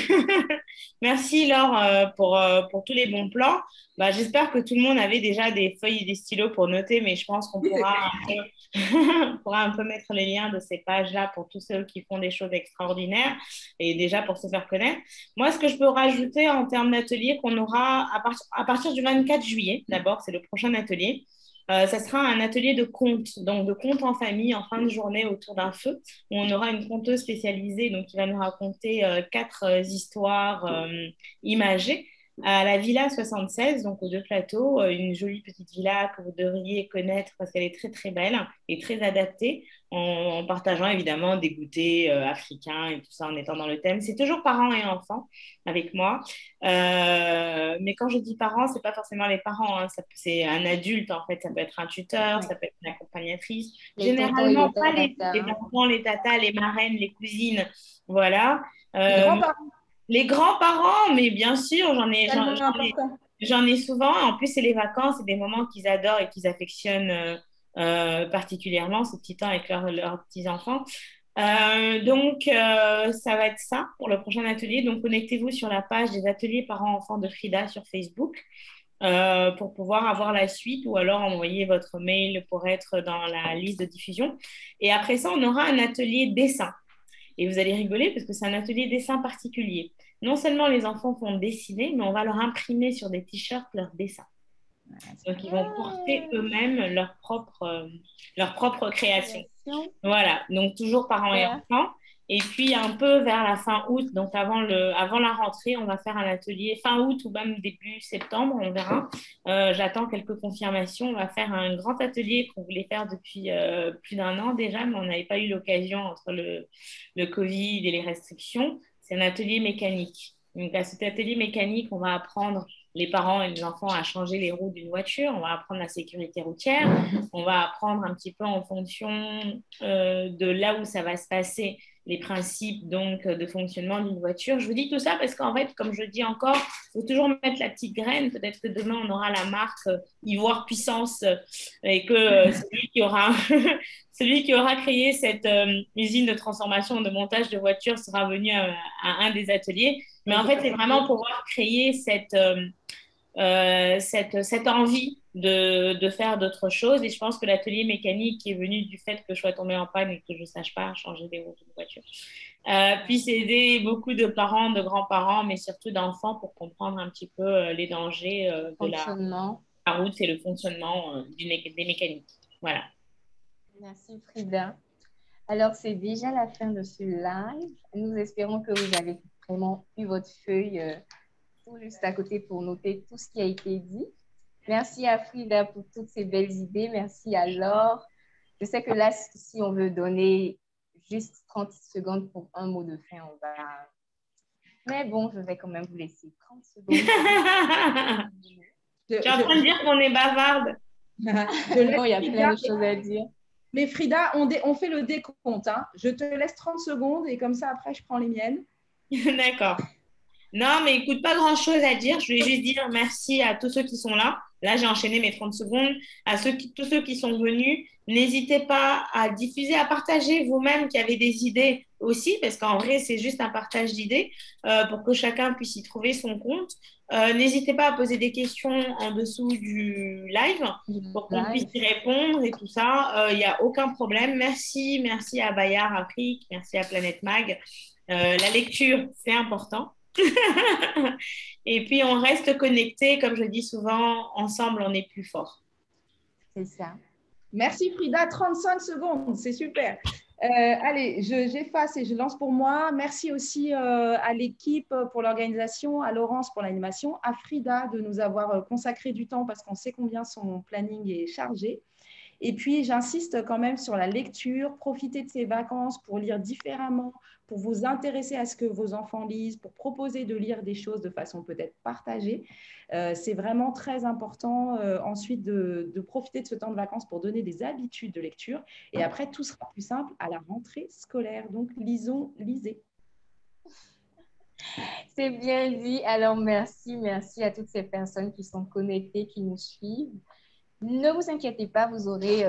Merci Laure pour tous les bons plans. Bah, j'espère que tout le monde avait déjà des feuilles et des stylos pour noter, mais je pense qu'on pourra un peu mettre les liens de ces pages-là pour tous ceux qui font des choses extraordinaires et déjà pour se faire connaître. Moi, ce que je peux rajouter en termes d'atelier qu'on aura à partir du 24 juillet, d'abord, c'est le prochain atelier. Ça sera un atelier de contes, donc de contes en famille en fin de journée autour d'un feu, où on aura une conteuse spécialisée donc, qui va nous raconter 4 histoires imagées. à la Villa 76, donc aux Deux Plateaux, une jolie petite villa que vous devriez connaître parce qu'elle est très très belle et très adaptée, en partageant évidemment des goûters africains et tout ça en étant dans le thème. C'est toujours parents et enfants avec moi. Mais quand je dis parents, c'est pas forcément les parents, hein. C'est un adulte en fait, ça peut être un tuteur, Ouais. ça peut être une accompagnatrice. Les tontons et les Généralement pas les tatas. enfants, les tatas, les marraines, les cousines, voilà. Les Euh, grands-parents, les grands-parents, mais bien sûr, tellement important. j'en ai souvent. En plus, c'est les vacances, c'est des moments qu'ils adorent et qu'ils affectionnent particulièrement, ce petit temps avec leurs petits-enfants. Ça va être ça pour le prochain atelier. Donc, connectez-vous sur la page des ateliers parents-enfants de Frida sur Facebook pour pouvoir avoir la suite ou alors envoyer votre mail pour être dans la liste de diffusion. Et après ça, on aura un atelier dessin. Et vous allez rigoler parce que c'est un atelier dessin particulier. Non seulement les enfants vont dessiner, mais on va leur imprimer sur des t-shirts leurs dessins. Donc, ils vont porter eux-mêmes leur propre création. Création. Voilà, donc toujours parents et Super. enfants. Et puis, un peu vers la fin août, donc avant la rentrée, on va faire un atelier fin août ou même début septembre, on verra. J'attends quelques confirmations. On va faire un grand atelier qu'on voulait faire depuis plus d'un an déjà, mais on n'avait pas eu l'occasion entre le Covid et les restrictions. C'est un atelier mécanique. Donc, à cet atelier mécanique, on va apprendre les parents et les enfants à changer les roues d'une voiture. On va apprendre la sécurité routière. On va apprendre un petit peu en fonction de là où ça va se passer, les principes donc de fonctionnement d'une voiture. Je vous dis tout ça parce qu'en fait, comme je dis encore, il faut toujours mettre la petite graine. Peut-être que demain, on aura la marque Ivoire Puissance et que celui qui aura créé cette usine de transformation, de montage de voitures sera venu à un des ateliers. Mais en fait, c'est vraiment pouvoir créer cette envie de faire d'autres choses. Et je pense que l'atelier mécanique qui est venu du fait que je sois tombée en panne et que je ne sache pas changer des roues de voiture, puisse aider beaucoup de parents, de grands-parents, mais surtout d'enfants pour comprendre un petit peu les dangers de Fonctionnement. la route et le fonctionnement des mécaniques. Voilà. Merci Frida. Alors, c'est déjà la fin de ce live. Nous espérons que vous avez vraiment eu votre feuille tout juste à côté pour noter tout ce qui a été dit. Merci à Frida pour toutes ces belles idées. Merci à Laure. Je sais que là, si on veut donner juste 30 secondes pour un mot de fin, on va... Mais bon, je vais quand même vous laisser 30 secondes. Tu es en train de dire qu'on est bavarde. Non, il y a plein de choses à dire. Mais Frida, on fait le décompte. Hein. Je te laisse 30 secondes et comme ça, après, je prends les miennes. D'accord. Non, mais écoute, pas grand-chose à dire. Je voulais juste dire merci à tous ceux qui sont là. Là, j'ai enchaîné mes 30 secondes. À tous ceux qui sont venus, n'hésitez pas à diffuser, à partager vous-même qui avez des idées aussi, parce qu'en vrai, c'est juste un partage d'idées pour que chacun puisse y trouver son compte. N'hésitez pas à poser des questions en dessous du live pour qu'on puisse y répondre et tout ça. Il n'y a aucun problème. Merci à Bayard Afrique, merci à Planète Mag. La lecture, c'est important. Et puis, on reste connectés, comme je dis souvent, ensemble, on est plus fort. C'est ça. Merci Frida, 35 secondes, c'est super. Allez, j'efface et je lance pour moi. Merci aussi à l'équipe pour l'organisation, à Laurence pour l'animation, à Frida de nous avoir consacré du temps parce qu'on sait combien son planning est chargé. Et puis, j'insiste quand même sur la lecture. Profitez de ces vacances pour lire différemment, pour vous intéresser à ce que vos enfants lisent, pour proposer de lire des choses de façon peut-être partagée. C'est vraiment très important ensuite de profiter de ce temps de vacances pour donner des habitudes de lecture. Et après, tout sera plus simple à la rentrée scolaire. Donc, lisez. C'est bien dit. Alors, merci à toutes ces personnes qui sont connectées, qui nous suivent. Ne vous inquiétez pas, vous aurez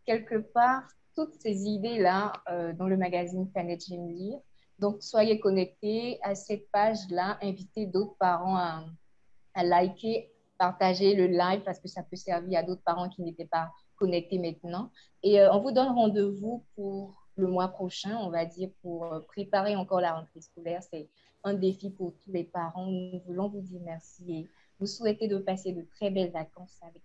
quelque part toutes ces idées-là dans le magazine Planète J'aime lire. Donc, soyez connectés à cette page-là. Invitez d'autres parents à liker, partager le live parce que ça peut servir à d'autres parents qui n'étaient pas connectés maintenant. Et on vous donne rendez-vous pour le mois prochain, on va dire, pour préparer encore la rentrée scolaire. C'est un défi pour tous les parents. Nous voulons vous dire merci et vous souhaiter de passer de très belles vacances avec